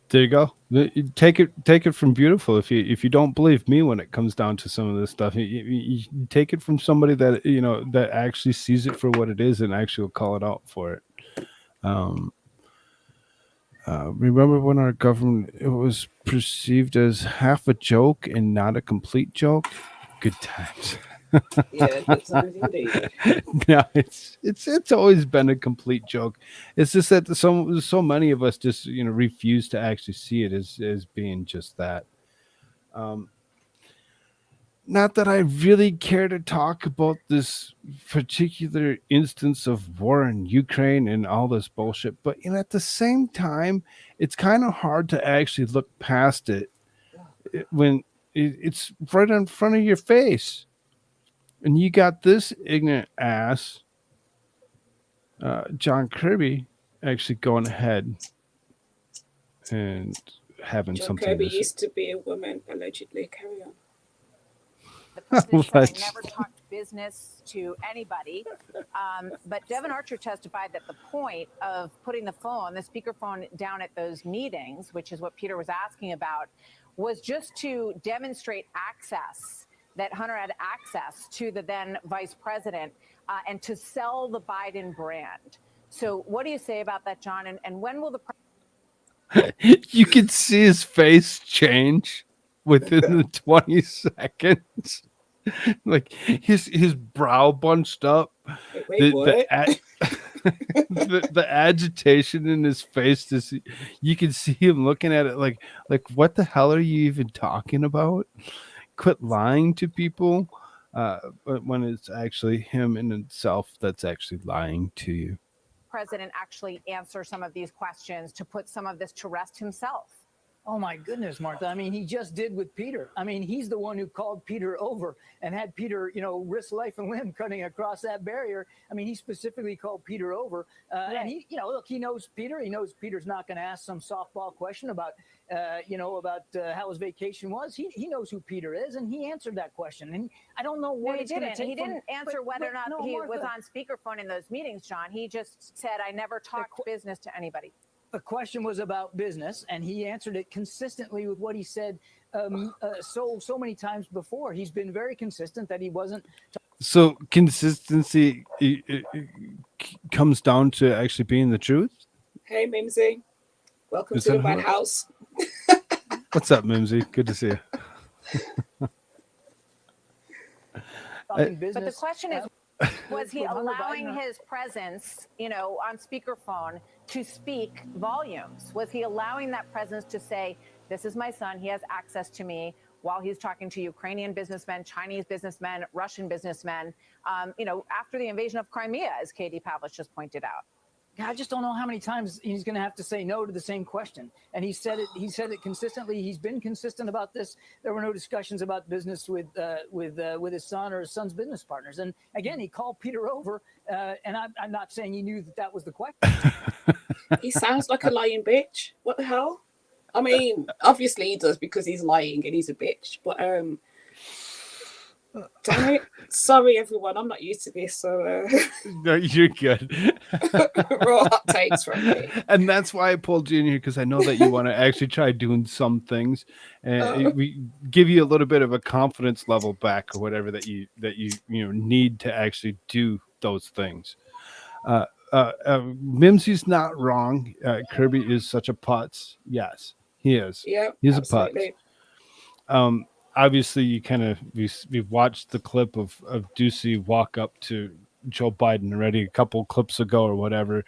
There you go. Take it from Beautiful. If you don't believe me when it comes down to some of this stuff, you take it from somebody that that actually sees it for what it is and actually will call it out for it. Remember when our government, it was perceived as half a joke and not a complete joke? Good times. Yeah, good times indeed. No, it's always been a complete joke. It's just that so many of us just refuse to actually see it as being just that. Not that I really care to talk about this particular instance of war in Ukraine and all this bullshit, but at the same time, it's kind of hard to actually look past it when it's right in front of your face. And you got this ignorant ass, John Kirby, actually going ahead and having John something. Kirby used to be a woman, allegedly. Carry on. The president said, I never talked business to anybody. But Devin Archer testified that the point of putting the speakerphone down at those meetings, which is what Peter was asking about, was just to demonstrate access, that Hunter had access to the then vice president, and to sell the Biden brand. So what do you say about that, John? And when will the You can see his face change within the 20 seconds. Like his brow bunched up. The agitation in his face, you can see him looking at it like what the hell are you even talking about? Quit lying to people, but when it's actually him in himself that's actually lying to you. President actually answer some of these questions to put some of this to rest himself? Oh my goodness, Martha. I mean, he just did with Peter. I mean, he's the one who called Peter over and had Peter, risk life and limb cutting across that barrier. I mean, he specifically called Peter over. And he, look, he knows Peter. He knows Peter's not going to ask some softball question about, how his vacation was. He knows who Peter is, and he answered that question. And I don't know what it's going to take. He didn't answer whether or not he was on speakerphone in those meetings, John. He just said, I never talked business to anybody. The question was about business, and he answered it consistently with what he said so many times before. He's been very consistent that he wasn't. So consistency it comes down to actually being the truth. Hey, Mimsy. Welcome to the White House. What's up, Mimsy? Good to see you. But the question is, was he allowing his presence, on speakerphone to speak volumes? Was he allowing that presence to say, this is my son, he has access to me, while he's talking to Ukrainian businessmen, Chinese businessmen, Russian businessmen, after the invasion of Crimea, as Katie Pavlich just pointed out? I just don't know how many times he's going to have to say no to the same question. And he said it consistently. He's been consistent about this. There were no discussions about business with his son or his son's business partners. And again, he called Peter over. And I'm not saying he knew that was the question. He sounds like a lying bitch. What the hell? I mean, obviously he does because he's lying and he's a bitch. But damn it. Sorry, everyone. I'm not used to this. So No, you're good. raw hot takes from me. And that's why I pulled you in here, because I know that you want to actually try doing some things, and we give you a little bit of a confidence level back, or whatever that you need to actually do those things. Mimsy's not wrong. Kirby is such a putz. Yes, he is. Yeah, he's absolutely. a putz. Obviously, you kind of we've watched the clip of Ducey walk up to Joe Biden already a couple clips ago or whatever,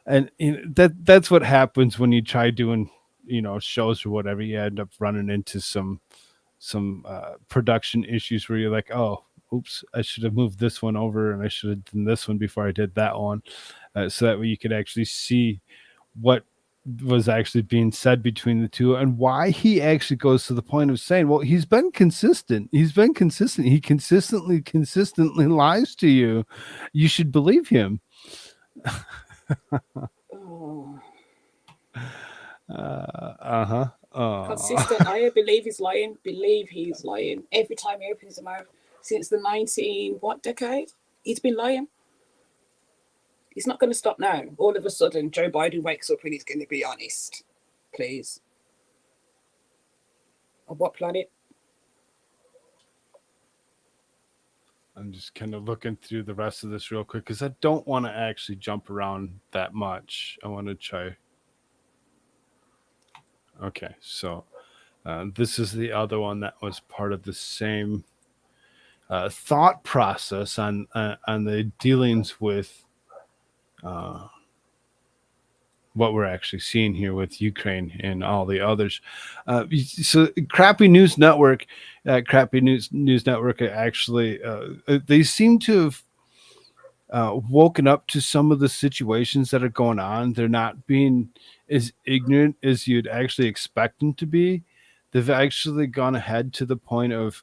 and that's what happens when you try doing shows or whatever. You end up running into some production issues where you're like, oh, oops, I should have moved this one over, and I should have done this one before I did that one, so that way you could actually see what was actually being said between the two, and why he actually goes to the point of saying, well, he's been consistent. He consistently lies to you. You should believe him. Consistent. I believe he's lying. Believe he's lying. Every time he opens his mouth since the what decade? He's been lying. He's not going to stop now. All of a sudden, Joe Biden wakes up and he's going to be honest. Please. On what planet? I'm just kind of looking through the rest of this real quick, because I don't want to actually jump around that much. I want to try. Okay, so this is the other one that was part of the same thought process on the dealings with what we're actually seeing here with Ukraine and all the others. So Crappy News Network actually, they seem to have woken up to some of the situations that are going on. They're not being as ignorant as you'd actually expect them to be. They've actually gone ahead to the point of,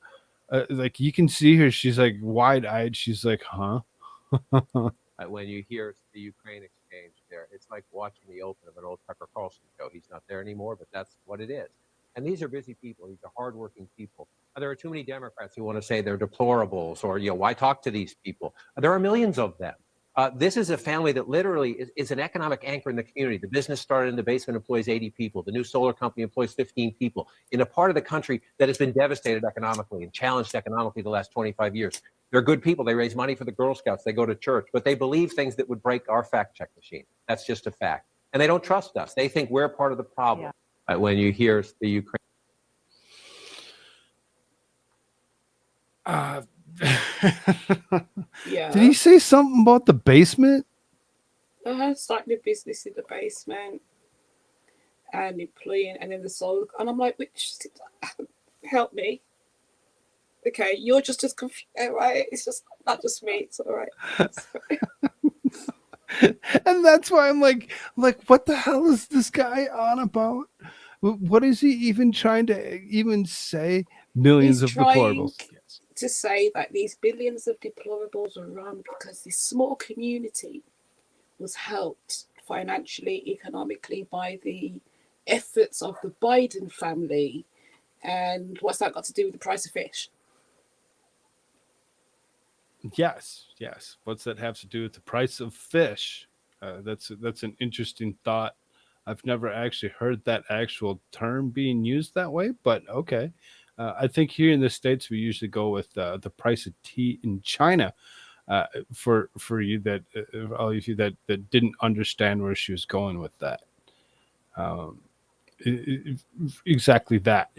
like, you can see her, she's like wide-eyed. She's like, huh? When you hear the Ukraine exchange there, it's like watching the open of an old Tucker Carlson show. He's not there anymore, but that's what it is. And these are busy people. These are hardworking people. There are too many Democrats who want to say they're deplorables, or, why talk to these people? There are millions of them. This is a family that literally is an economic anchor in the community. The business started in the basement, employs 80 people. The new solar company employs 15 people in a part of the country that has been devastated economically and challenged economically the last 25 years. They're good people. They raise money for the Girl Scouts. They go to church, but they believe things that would break our fact check machine. That's just a fact. And they don't trust us. They think we're part of the problem. Yeah. When you hear the Ukraine. Yeah. Did he say something about the basement? Starting a business in the basement and employing, and then the soul. And I'm like, help me. Okay, you're just as confused, right? It's just not just me. It's all right. And that's why I'm like, what the hell is this guy on about? What is he even trying to even say? Millions of deplorables. To say that these billions of deplorables are run because this small community was helped financially, economically by the efforts of the Biden family. And what's that got to do with the price of fish? Yes. What's that have to do with the price of fish? That's an interesting thought. I've never actually heard that actual term being used that way, but okay. I think here in the States, we usually go with the price of tea in China. For you that all of you that didn't understand where she was going with that. Exactly that.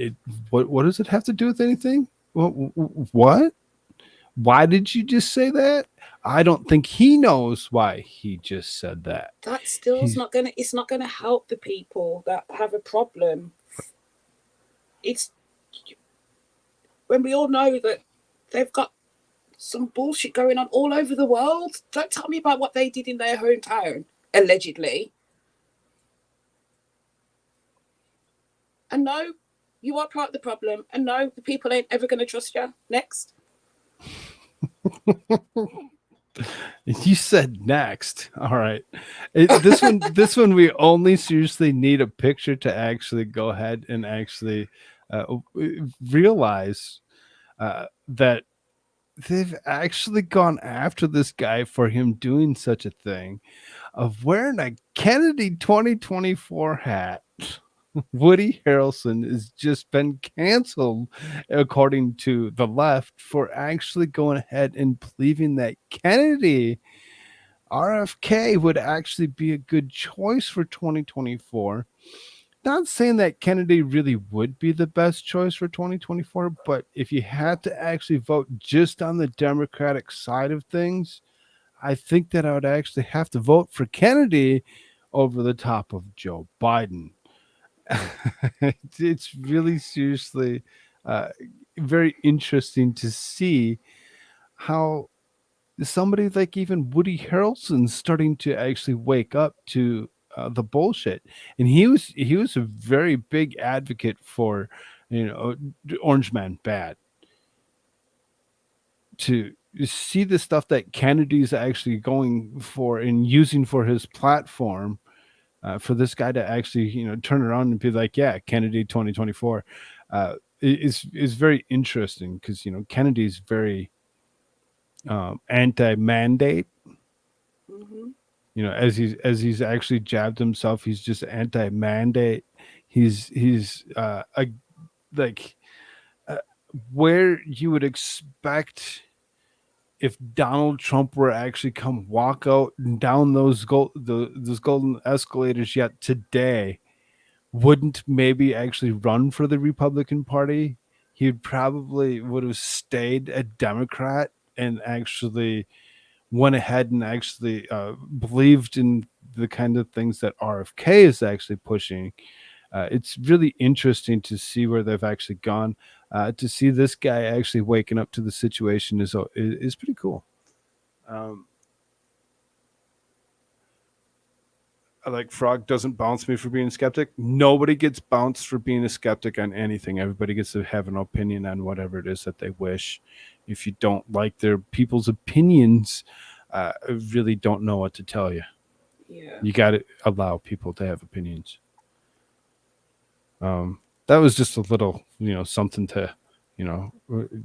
What does it have to do with anything? What? Why did you just say that? I don't think he knows why he just said that. That still is not gonna. It's not gonna help the people that have a problem. It's when we all know that they've got some bullshit going on all over the world. Don't tell me about what they did in their hometown. allegedly. And no, you are part of the problem. And no, the people ain't ever going to trust you. Next. You said next. All right. This one, we only seriously need a picture to actually go ahead and actually realize that they've actually gone after this guy for him doing such a thing of wearing a Kennedy 2024 hat. Woody Harrelson has just been canceled, according to the left, for actually going ahead and believing that Kennedy RFK would actually be a good choice for 2024. Not saying that Kennedy really would be the best choice for 2024, but if you had to actually vote just on the Democratic side of things, I think that I would actually have to vote for Kennedy over the top of Joe Biden. It's really seriously very interesting to see how somebody like even Woody Harrelson's starting to actually wake up to the bullshit, and he was a very big advocate for, Orange Man bad. To see the stuff that Kennedy's actually going for and using for his platform, for this guy to actually turn around and be like, yeah, Kennedy 2024 is very interesting, because Kennedy's very anti-mandate. Mm-hmm. As he's actually jabbed himself, he's just anti-mandate. He's where you would expect if Donald Trump were actually come walk out and down those golden escalators yet today, wouldn't maybe actually run for the Republican Party. He probably would have stayed a Democrat and actually went ahead and actually believed in the kind of things that RFK is actually pushing. It's really interesting to see where they've actually gone. To see this guy actually waking up to the situation is pretty cool. Like Frog doesn't bounce me for being a skeptic. Nobody gets bounced for being a skeptic on anything. Everybody gets to have an opinion on whatever it is that they wish. If you don't like their people's opinions, I really don't know what to tell you. Yeah. You got to allow people to have opinions. That was just a little, something to,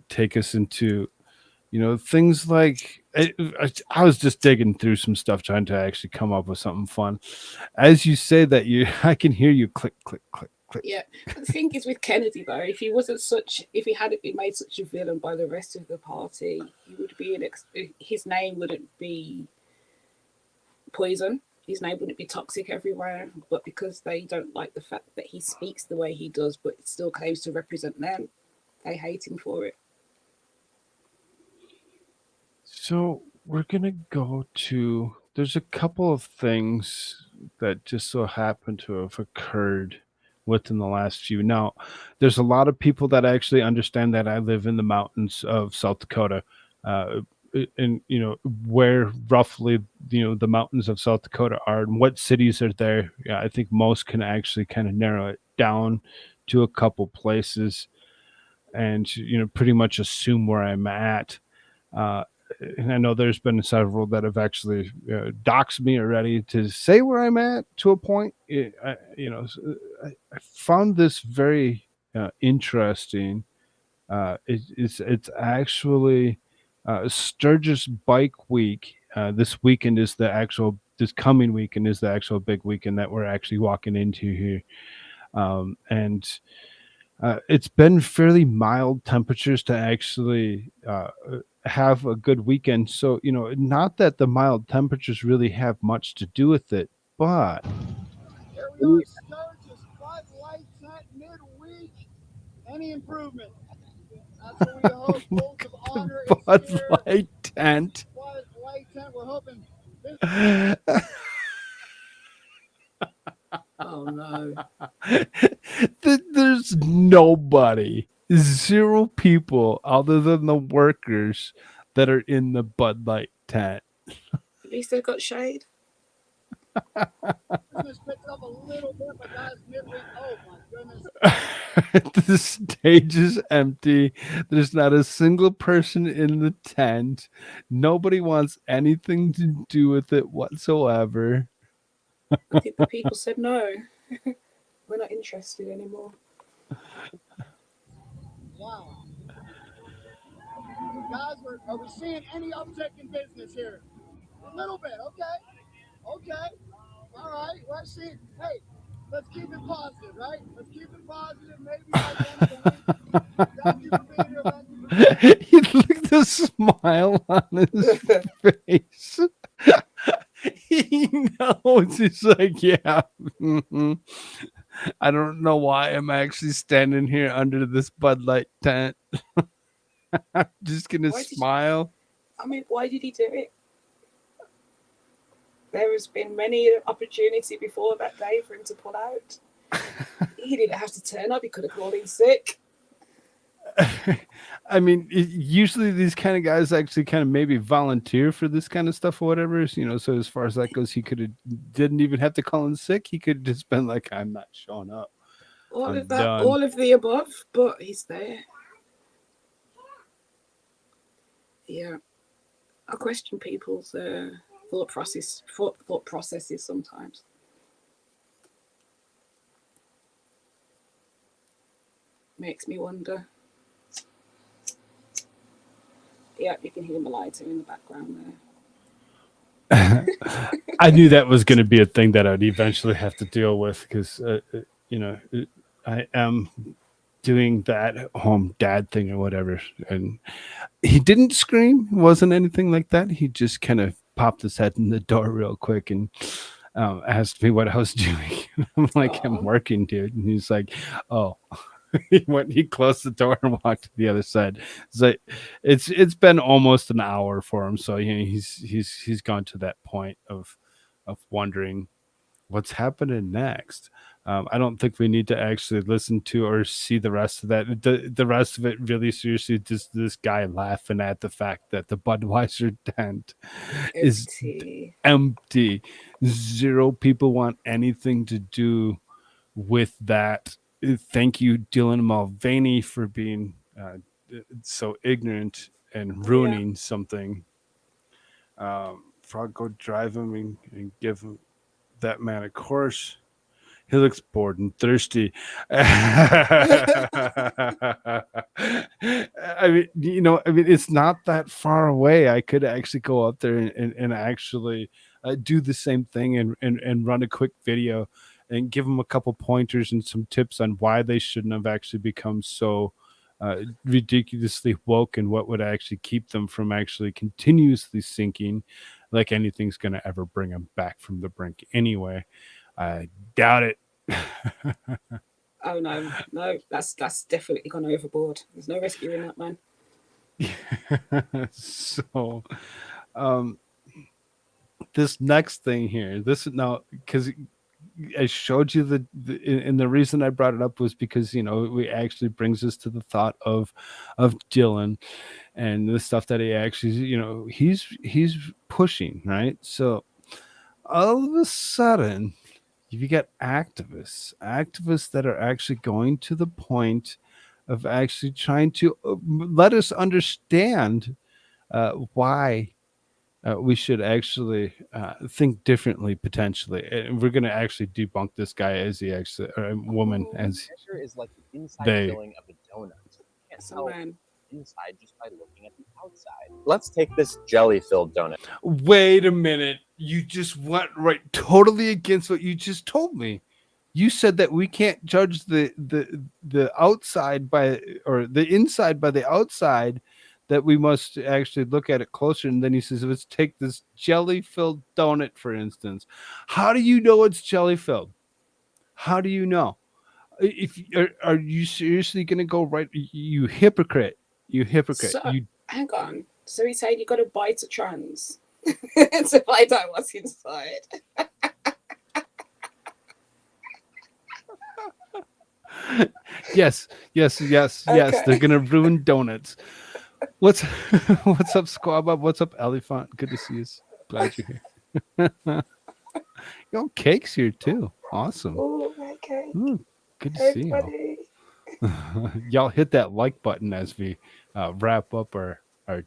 take us into, things like I was just digging through some stuff trying to actually come up with something fun. As you say that, I can hear you click, click, click, click. Yeah. But the thing is with Kennedy, though, if he hadn't been made such a villain by the rest of the party, he would be his name wouldn't be poison. His name wouldn't be toxic everywhere, but because they don't like the fact that he speaks the way he does, but still claims to represent them, they hate him for it. So we're going to go to, there's a couple of things that just so happen to have occurred within the last few. Now, there's a lot of people that actually understand that I live in the mountains of South Dakota, and where roughly the mountains of South Dakota are and what cities are there. Yeah, I think most can actually kind of narrow it down to a couple places, and pretty much assume where I'm at. And I know there's been several that have actually doxed me already to say where I'm at to a point. I found this very interesting. It's actually Sturgis Bike Week. This coming weekend is the actual big weekend that we're actually walking into here. And it's been fairly mild temperatures to actually have a good weekend. So, not that the mild temperatures really have much to do with it, but Here we are, Sturgis, Bud Light Tent midweek. Any improvement? That's what we hope. Votes of honor is Bud here. Light Tent. Bud Light Tent, we're hoping. Oh no. There's nobody, zero people other than the workers that are in the Bud Light tent. At least they've got shade. Business picks up a little bit, but guys, midweek, oh my goodness. The stage is empty. There's not a single person in the tent. Nobody wants anything to do with it whatsoever. I think the people said no. We're not interested anymore. Wow. Guys, are we seeing any uptick in business here? A little bit, okay. Okay. All right. We're seeing, hey, let's keep it positive, right? Let's keep it positive. Maybe by the end of the week. Thank you for being here. Thank you for being here. He looked the smile on his face. He knows. He's like, yeah. Mhm. I don't know why I'm actually standing here under this Bud Light tent. I'm just gonna Why did you- smile. I mean, why did he do it? There has been many opportunity before that day for him to pull out. He didn't have to turn up. He could have called in sick. I mean, usually these kind of guys actually kind of maybe volunteer for this kind of stuff or whatever. You know, so as far as that goes, he could have didn't even have to call in sick. He could have just been like, "I'm not showing up." All I'm of that, done. all of the above, but he's there. Yeah, I question people's thought processes sometimes. Makes me wonder. Yeah, you can hear Malita in the background there. I knew that was going to be a thing that I'd eventually have to deal with because, you know, I am doing that home dad thing or whatever. And he didn't scream. It wasn't anything like that. He just kind of popped his head in the door real quick and asked me what I was doing. I'm like, I'm working, dude. And he's like, oh. He closed the door and walked to the other side. It's like it's been almost an hour for him, so you know he's gone to that point of wondering what's happening next. I don't think we need to actually listen to or see the rest of that. The rest of it really seriously just this guy laughing at the fact that the Budweiser tent is empty. Zero people want anything to do with that. Thank you, Dylan Mulvaney, for being so ignorant and ruining something. Frog, go drive him and give that man a course. He looks bored and thirsty. I mean, it's not that far away. I could actually go up there and actually do the same thing and run a quick video and give them a couple pointers and some tips on why they shouldn't have actually become so ridiculously woke and what would actually keep them from actually continuously sinking like anything's going to ever bring them back from the brink anyway. I doubt it. Oh no, that's definitely gone overboard. There's no rescuing that man. So this next thing here, this now, because I showed you and the reason I brought it up was because it actually brings us to the thought of Dylan and the stuff that he actually he's pushing, right? So all of a sudden you get activists that are actually going to the point of actually trying to let us understand why we should actually think differently potentially, and we're going to actually debunk this guy as he actually or woman as is like the inside they. filling of a donut. You can't tell inside just by looking at the outside. Let's take this jelly-filled donut. Wait a minute, you just went right totally against what you just told me. You said that we can't judge the outside by or the inside by the outside, that we must actually look at it closer. And then he says, let's take this jelly-filled donut, for instance. How do you know it's jelly-filled? How do you know? If are you seriously going to go right? You hypocrite. You hypocrite. So, hang on. So he's saying you got to bite a trans to find out what's inside. Yes. Okay. They're gonna ruin donuts. What's up, Squab? What's up, Elephant? Good to see you. Glad you're here. Yo, Cake's here too. Awesome. Oh, okay. Good to Hey, see buddy. y'all. Y'all hit that like button as we wrap up our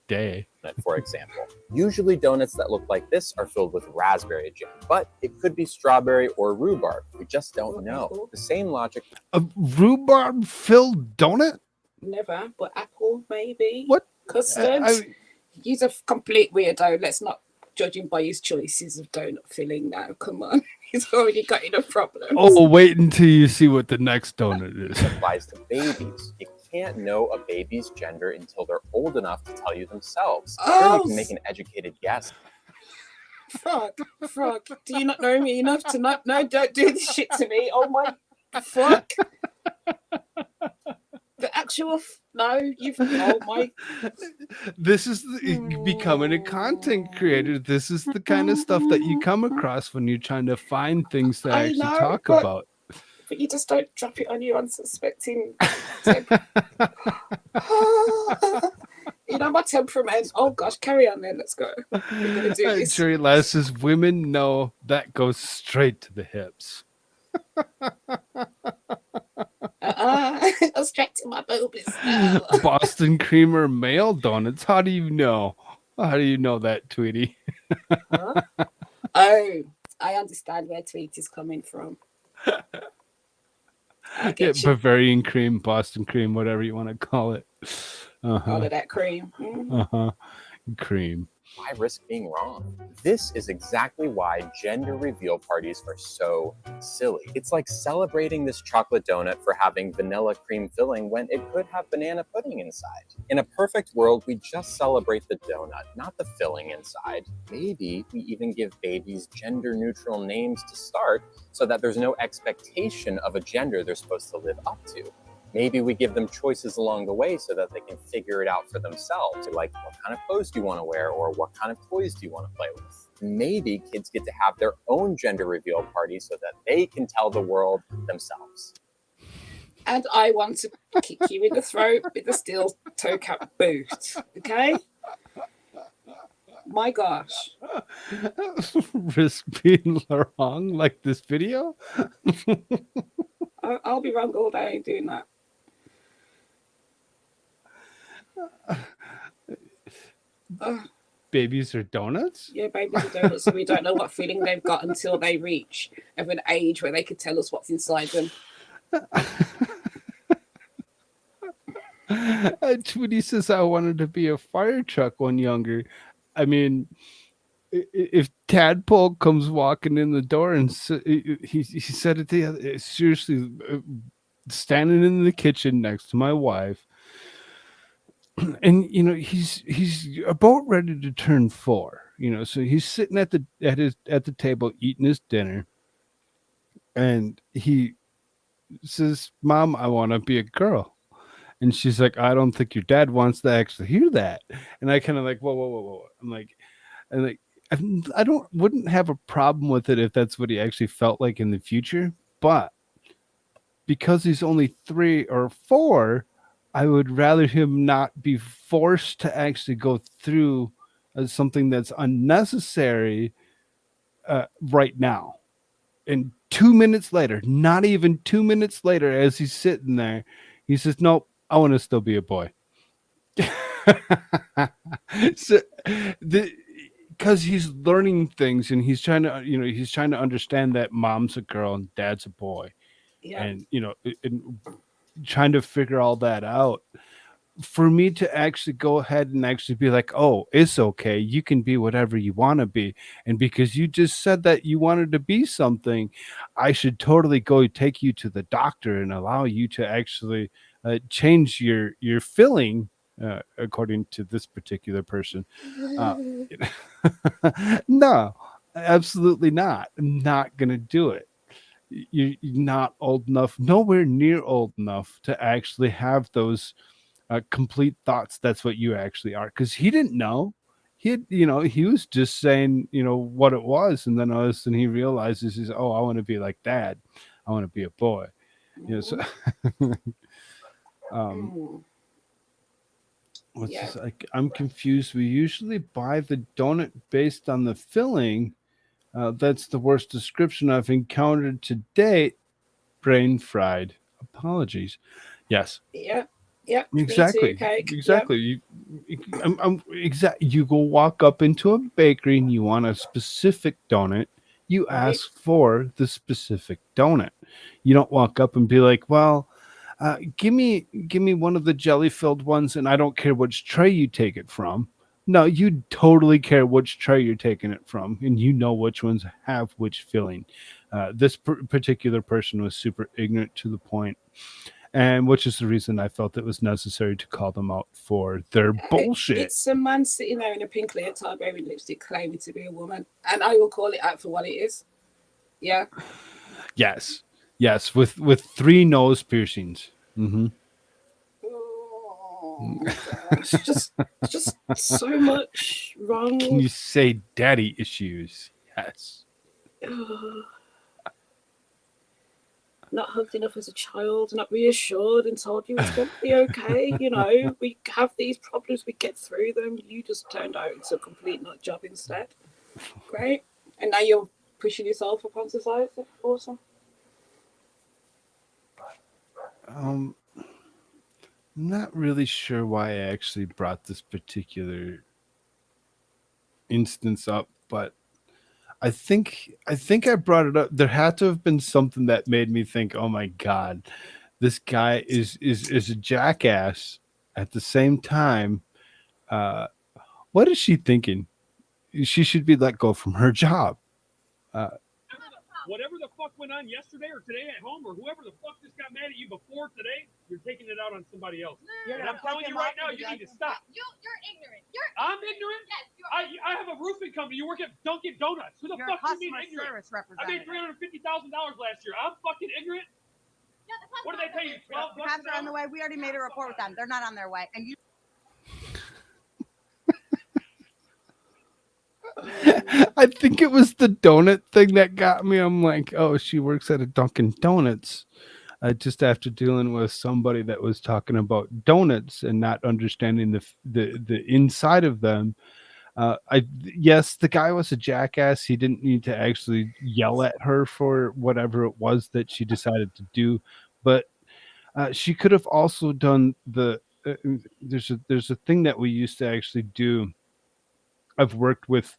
day. For example, usually donuts that look like this are filled with raspberry jam, but it could be strawberry or rhubarb. We just don't know. The same logic. A rhubarb filled donut? Never, but apple maybe. What? Custard. He's a complete weirdo. Let's not judge him by his choices of donut filling now. Come on. He's already got enough problems. Oh, wait until you see what the next donut is. Applies to babies. You can't know a baby's gender until they're old enough to tell you themselves. Sure, you can make an educated guess. Frog, do you not know me enough to not? No, don't do this shit to me. Oh my, fuck. The actual, no, you've, oh my. This is becoming a content creator. This is the kind of stuff that you come across when you're trying to find things to actually talk about. But you just don't drop it on your unsuspecting. You know my temperament. Oh gosh, carry on then. Let's go. We're gonna do this. Jerry Lass says women know that goes straight to the hips. Go straight to my boobies. Boston creamer male donuts. How do you know? How do you know that, Tweety? Huh? Oh, I understand where Tweety's coming from. Yeah, Bavarian cream, Boston cream, whatever you want to call it. All of that cream. Cream. Why risk being wrong? This is exactly why gender reveal parties are so silly. It's like celebrating this chocolate donut for having vanilla cream filling when it could have banana pudding inside. In a perfect world, we just celebrate the donut, not the filling inside. Maybe we even give babies gender-neutral names to start so that there's no expectation of a gender they're supposed to live up to. Maybe we give them choices along the way so that they can figure it out for themselves. Like, what kind of clothes do you want to wear? Or what kind of toys do you want to play with? Maybe kids get to have their own gender reveal party so that they can tell the world themselves. And I want to kick you in the throat with a steel toe cap boot. Okay? My gosh. Risk being wrong like this video? I'll be wrong all day. I ain't doing that. Babies are donuts? Yeah, babies are donuts. We don't know what feeling they've got until they reach of an age where they could tell us what's inside them. Tweety says I wanted to be a fire truck when younger. I mean, if Tadpole comes walking in the door and he said it the other, seriously, standing in the kitchen next to my wife, and you know he's about ready to turn 4. You know, so he's sitting at the table eating his dinner, and he says, "Mom, I want to be a girl." And she's like, "I don't think your dad wants to actually hear that." And I kind of like, whoa. I'm like, I wouldn't have a problem with it if that's what he actually felt like in the future. But because he's only 3 or 4, I would rather him not be forced to actually go through something that's unnecessary right now. And 2 minutes later, not even 2 minutes later, as he's sitting there, he says, "Nope, I want to still be a boy." So because he's learning things and he's trying to understand that mom's a girl and dad's a boy. Yeah. And and trying to figure all that out. For me to actually go ahead and actually be like, "Oh, it's okay. You can be whatever you want to be. And because you just said that you wanted to be something, I should totally go take you to the doctor and allow you to actually change your filling," according to this particular person. No, absolutely not. I'm not going to do it. You're not old enough, nowhere near old enough to actually have those complete thoughts. That's what you actually are. Because he didn't know. He was just saying, what it was. And then all of a sudden he realizes, "Oh, I want to be like dad. I want to be a boy." So I'm confused. We usually buy the donut based on the filling. That's the worst description I've encountered to date. Brain fried. Apologies. Yes. Yeah. Yeah. Exactly. Me too, cake. Exactly. You go walk up into a bakery and you want a specific donut. You Yeah. Right. ask for the specific donut. You don't walk up and be like, "Well, give me one of the jelly filled ones, and I don't care which tray you take it from." No, you totally care which tray you're taking it from, and you know which ones have which filling. This particular person was super ignorant to the point, and which is the reason I felt it was necessary to call them out for their bullshit. It's a man sitting there in a pink leotard wearing lipstick claiming to be a woman, and I will call it out for what it is. Yeah. Yes, with 3 nose piercings. Mm-hmm. Oh, it's just so much wrong. Can you say daddy issues? Yes. Not hugged enough as a child, not reassured and told you it's going to be okay. You know, we have these problems, we get through them. You just turned out it's a complete nut job instead. Great. And now you're pushing yourself upon society. Awesome. I'm not really sure why I actually brought this particular instance up, but I think I brought it up. There had to have been something that made me think, "Oh my god, this guy is a jackass." At the same time, what is she thinking? She should be let go from her job. Whatever the fuck went on yesterday or today at home, or whoever the fuck just got mad at you before today, you're taking it out on somebody else. And I'm telling you right now, you need to stop. You're ignorant. I'm ignorant. Yes, you are. I have a roofing company. You work at Dunkin' Donuts. Who the You're fuck a do you mean customer ignorant? service I made $350,000 last year. I'm fucking ignorant. What do they pay you? $12 The cops are on the way. We already made a report with them. They're not on their way. And you. I think it was the donut thing that got me. I'm like, oh, she works at a Dunkin' Donuts. Just after dealing with somebody that was talking about donuts and not understanding the inside of them. Yes, the guy was a jackass. He didn't need to actually yell at her for whatever it was that she decided to do, but she could have also done the. There's a thing that we used to actually do. I've worked with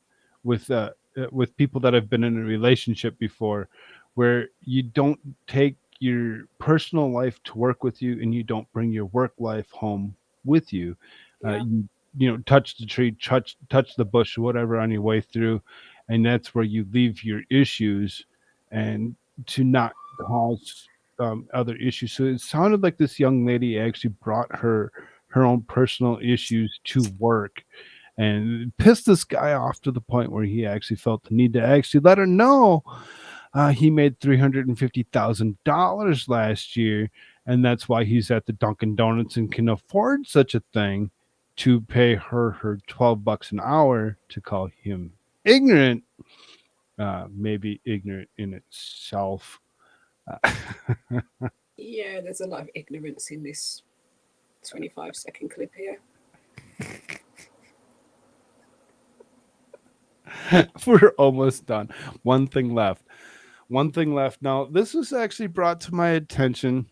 people that have been in a relationship before, where you don't take your personal life to work with you, and you don't bring your work life home with you. You know, touch the tree, touch the bush, whatever on your way through, and that's where you leave your issues, and to not cause other issues. So it sounded like this young lady actually brought her own personal issues to work, and pissed this guy off to the point where he actually felt the need to actually let her know he made $350,000 last year, and that's why he's at the Dunkin' Donuts and can afford such a thing, to pay her $12 an hour. To call him ignorant, maybe ignorant in itself. Yeah, there's a lot of ignorance in this 25-second clip here. We're almost done. One thing left. Now, this was actually brought to my attention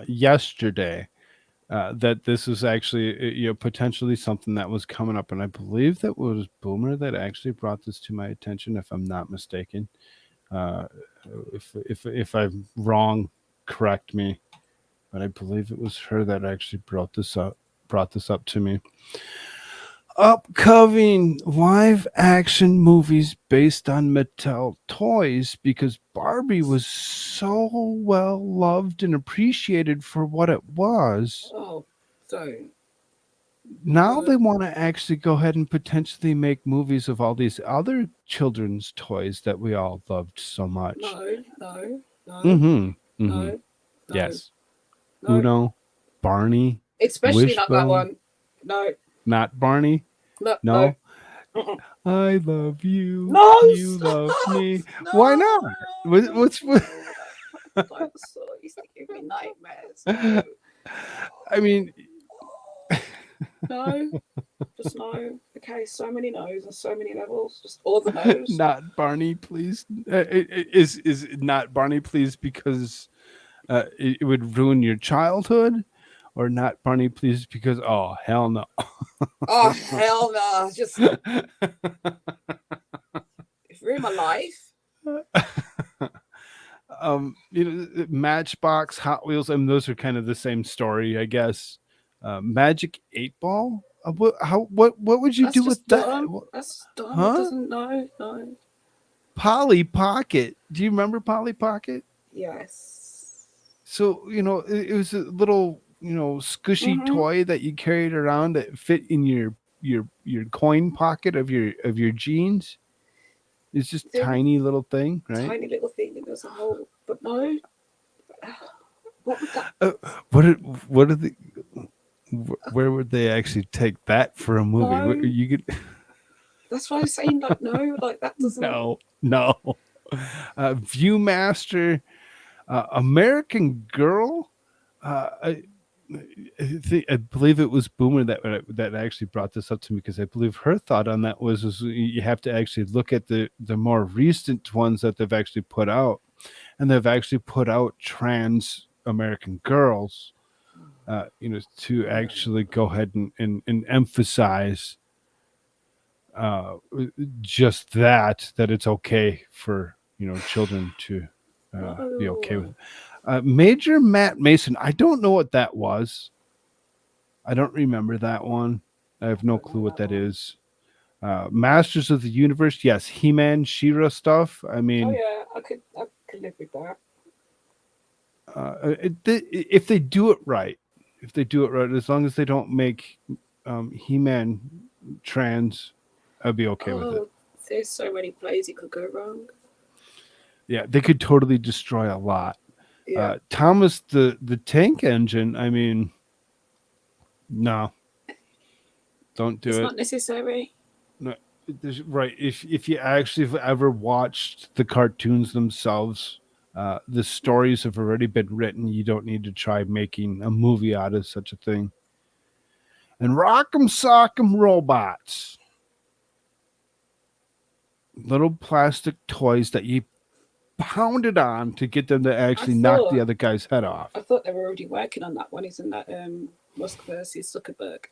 yesterday, that this was actually potentially something that was coming up, and I believe that was Boomer that actually brought this to my attention, if I'm not mistaken. If I'm wrong, correct me, but I believe it was her that actually brought this up to me. Upcoming live action movies based on Mattel toys, because Barbie was so well loved and appreciated for what it was. Oh, don't. Now they want to actually go ahead and potentially make movies of all these other children's toys that we all loved so much. No. Mm-hmm. No. Yes. No. Uno, Barney. Especially not that Wishbone. one. No. Not Barney. No. I love you. No, You love me. Why not? What's Dinosaur used to give me nightmares. No. I mean, No, just no. Okay, so many no's and so many levels. Just all the no's. Not Barney, please. Is it not Barney, please, because it would ruin your childhood, or not Barney, please, because oh hell no. Oh hell no! Just ruin my life. Matchbox, Hot Wheels, those are kind of the same story, I guess. Magic 8 Ball. What would you That's do just with that? dumb. That's dumb. Huh? It doesn't know. No. Polly Pocket. Do you remember Polly Pocket? Yes. So it was a little squishy toy that you carried around that fit in your coin pocket of your jeans. It's just tiny little thing, right? Tiny little thing that does a whole. But no. What would that? What are the? Where would they actually take that for a movie? No. You could. That's why I'm saying like no, like that doesn't. No. Viewmaster, American Girl. I believe it was Boomer that actually brought this up to me, because I believe her thought on that was you have to actually look at the more recent ones that they've actually put out, and they've actually put out trans American Girls, to actually go ahead and emphasize just that it's okay for children to be okay with it. Major Matt Mason, I don't know what that was. I don't remember that one. I have no clue what that is. Masters of the Universe, yes. He-Man, She-Ra stuff. I mean, Oh yeah, I could live with that. if they do it right, as long as they don't make He-Man trans, I'd be okay with it. There's so many plays it could go wrong. Yeah, they could totally destroy a lot. Yeah. Thomas the Tank Engine, I mean, no. Don't do it. It's not necessary. No, right. If you actually have ever watched the cartoons themselves, the stories have already been written. You don't need to try making a movie out of such a thing. And Rock'em Sock'em Robots. Little plastic toys that you pounded on to get them to actually knock the other guy's head off. I thought they were already working on that one. Isn't that Musk versus Zuckerberg?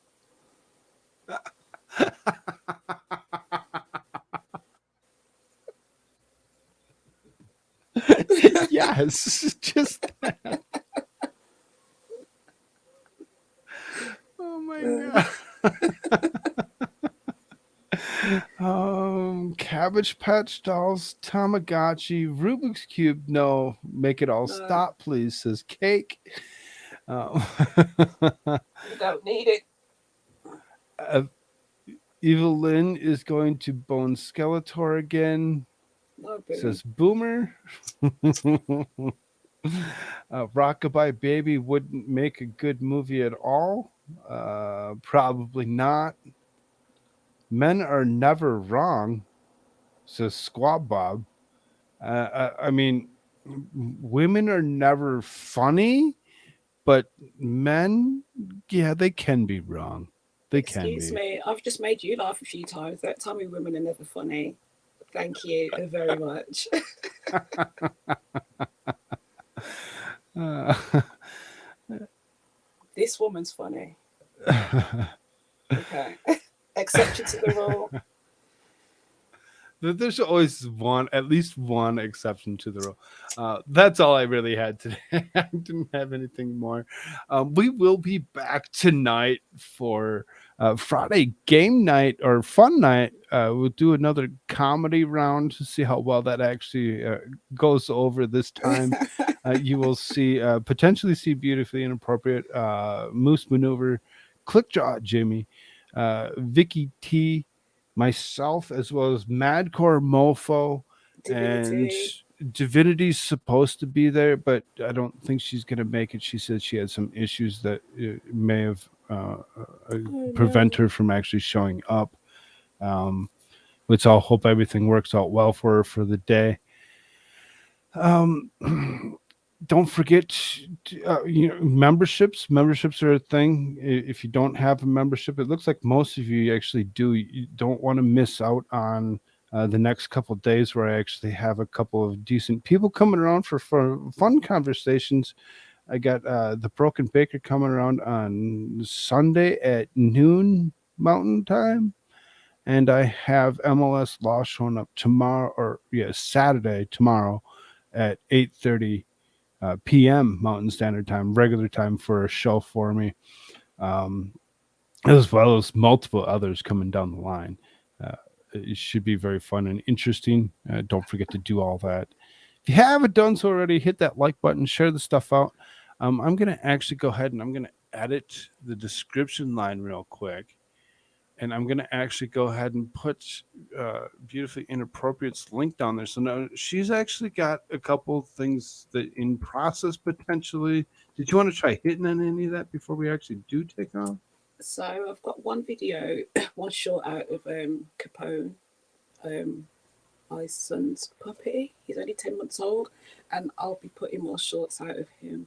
Yes, just that. Oh my god. Cabbage Patch Dolls, Tamagotchi, Rubik's Cube. No, make it all stop, please, says Cake. You don't need it. Evil Lynn is going to bone Skeletor again. No, Says Boomer. Rockabye Baby wouldn't make a good movie at all. Probably not. Men are never wrong, says Squab Bob. I mean, women are never funny, but men, yeah, they can be wrong. They can be. Excuse me, I've just made you laugh a few times. Don't tell me women are never funny. Thank you very much. This woman's funny. Okay. Exception to the rule. There's always at least one exception to the rule. That's all I really had today. I didn't have anything more. We will be back tonight for Friday game night or fun night. We'll do another comedy round to see how well that actually goes over this time. You will potentially see Beautifully Inappropriate, Moose Maneuver, Clickjaw Jimmy, Vicky T, myself, as well as Madcore Mofo, and Divinity's supposed to be there, but I don't think she's going to make it. She said she had some issues that may have prevent her from actually showing up. Let's all hope everything works out well for her for the day. don't forget, memberships. Memberships are a thing. If you don't have a membership, it looks like most of you actually do. You don't want to miss out on the next couple of days where I actually have a couple of decent people coming around for fun conversations. I got the Broken Baker coming around on Sunday at noon Mountain Time. And I have MLS Law showing up Saturday tomorrow at 8:30 p.m. Mountain Standard Time, regular time for a show for me, as well as multiple others coming down the line. It should be very fun and interesting. Don't forget to do all that. If you haven't done so already, hit that like button, share the stuff out. I'm going to actually go ahead and I'm going to edit the description line real quick. And I'm going to actually go ahead and put Beautifully Inappropriate's link down there. So now she's actually got a couple things that in process potentially. Did you want to try hitting on any of that before we actually do take off? So I've got one video, one short out of Capone, my son's puppy. He's only 10 months old, and I'll be putting more shorts out of him.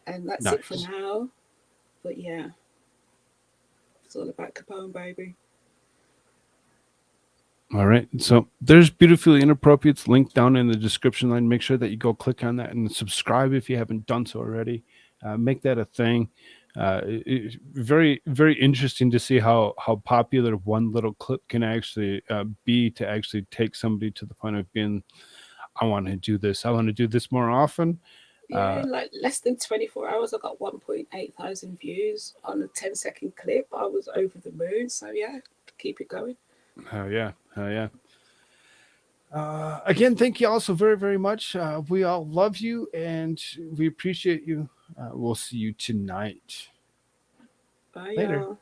And that's it for now. But yeah. It's all about Capone, baby. All right. So there's Beautifully Inappropriate's link down in the description line. Make sure that you go click on that and subscribe if you haven't done so already. Make that a thing. Very, very interesting to see how popular one little clip can actually be to actually take somebody to the point of being, I want to do this. I want to do this more often. Yeah, in like less than 24 hours, I got 1.8 thousand views on a 10-second clip. I was over the moon. So yeah, keep it going. Oh yeah. Again, thank you all so very, very much. We all love you and we appreciate you. We'll see you tonight. Bye, later. y'all.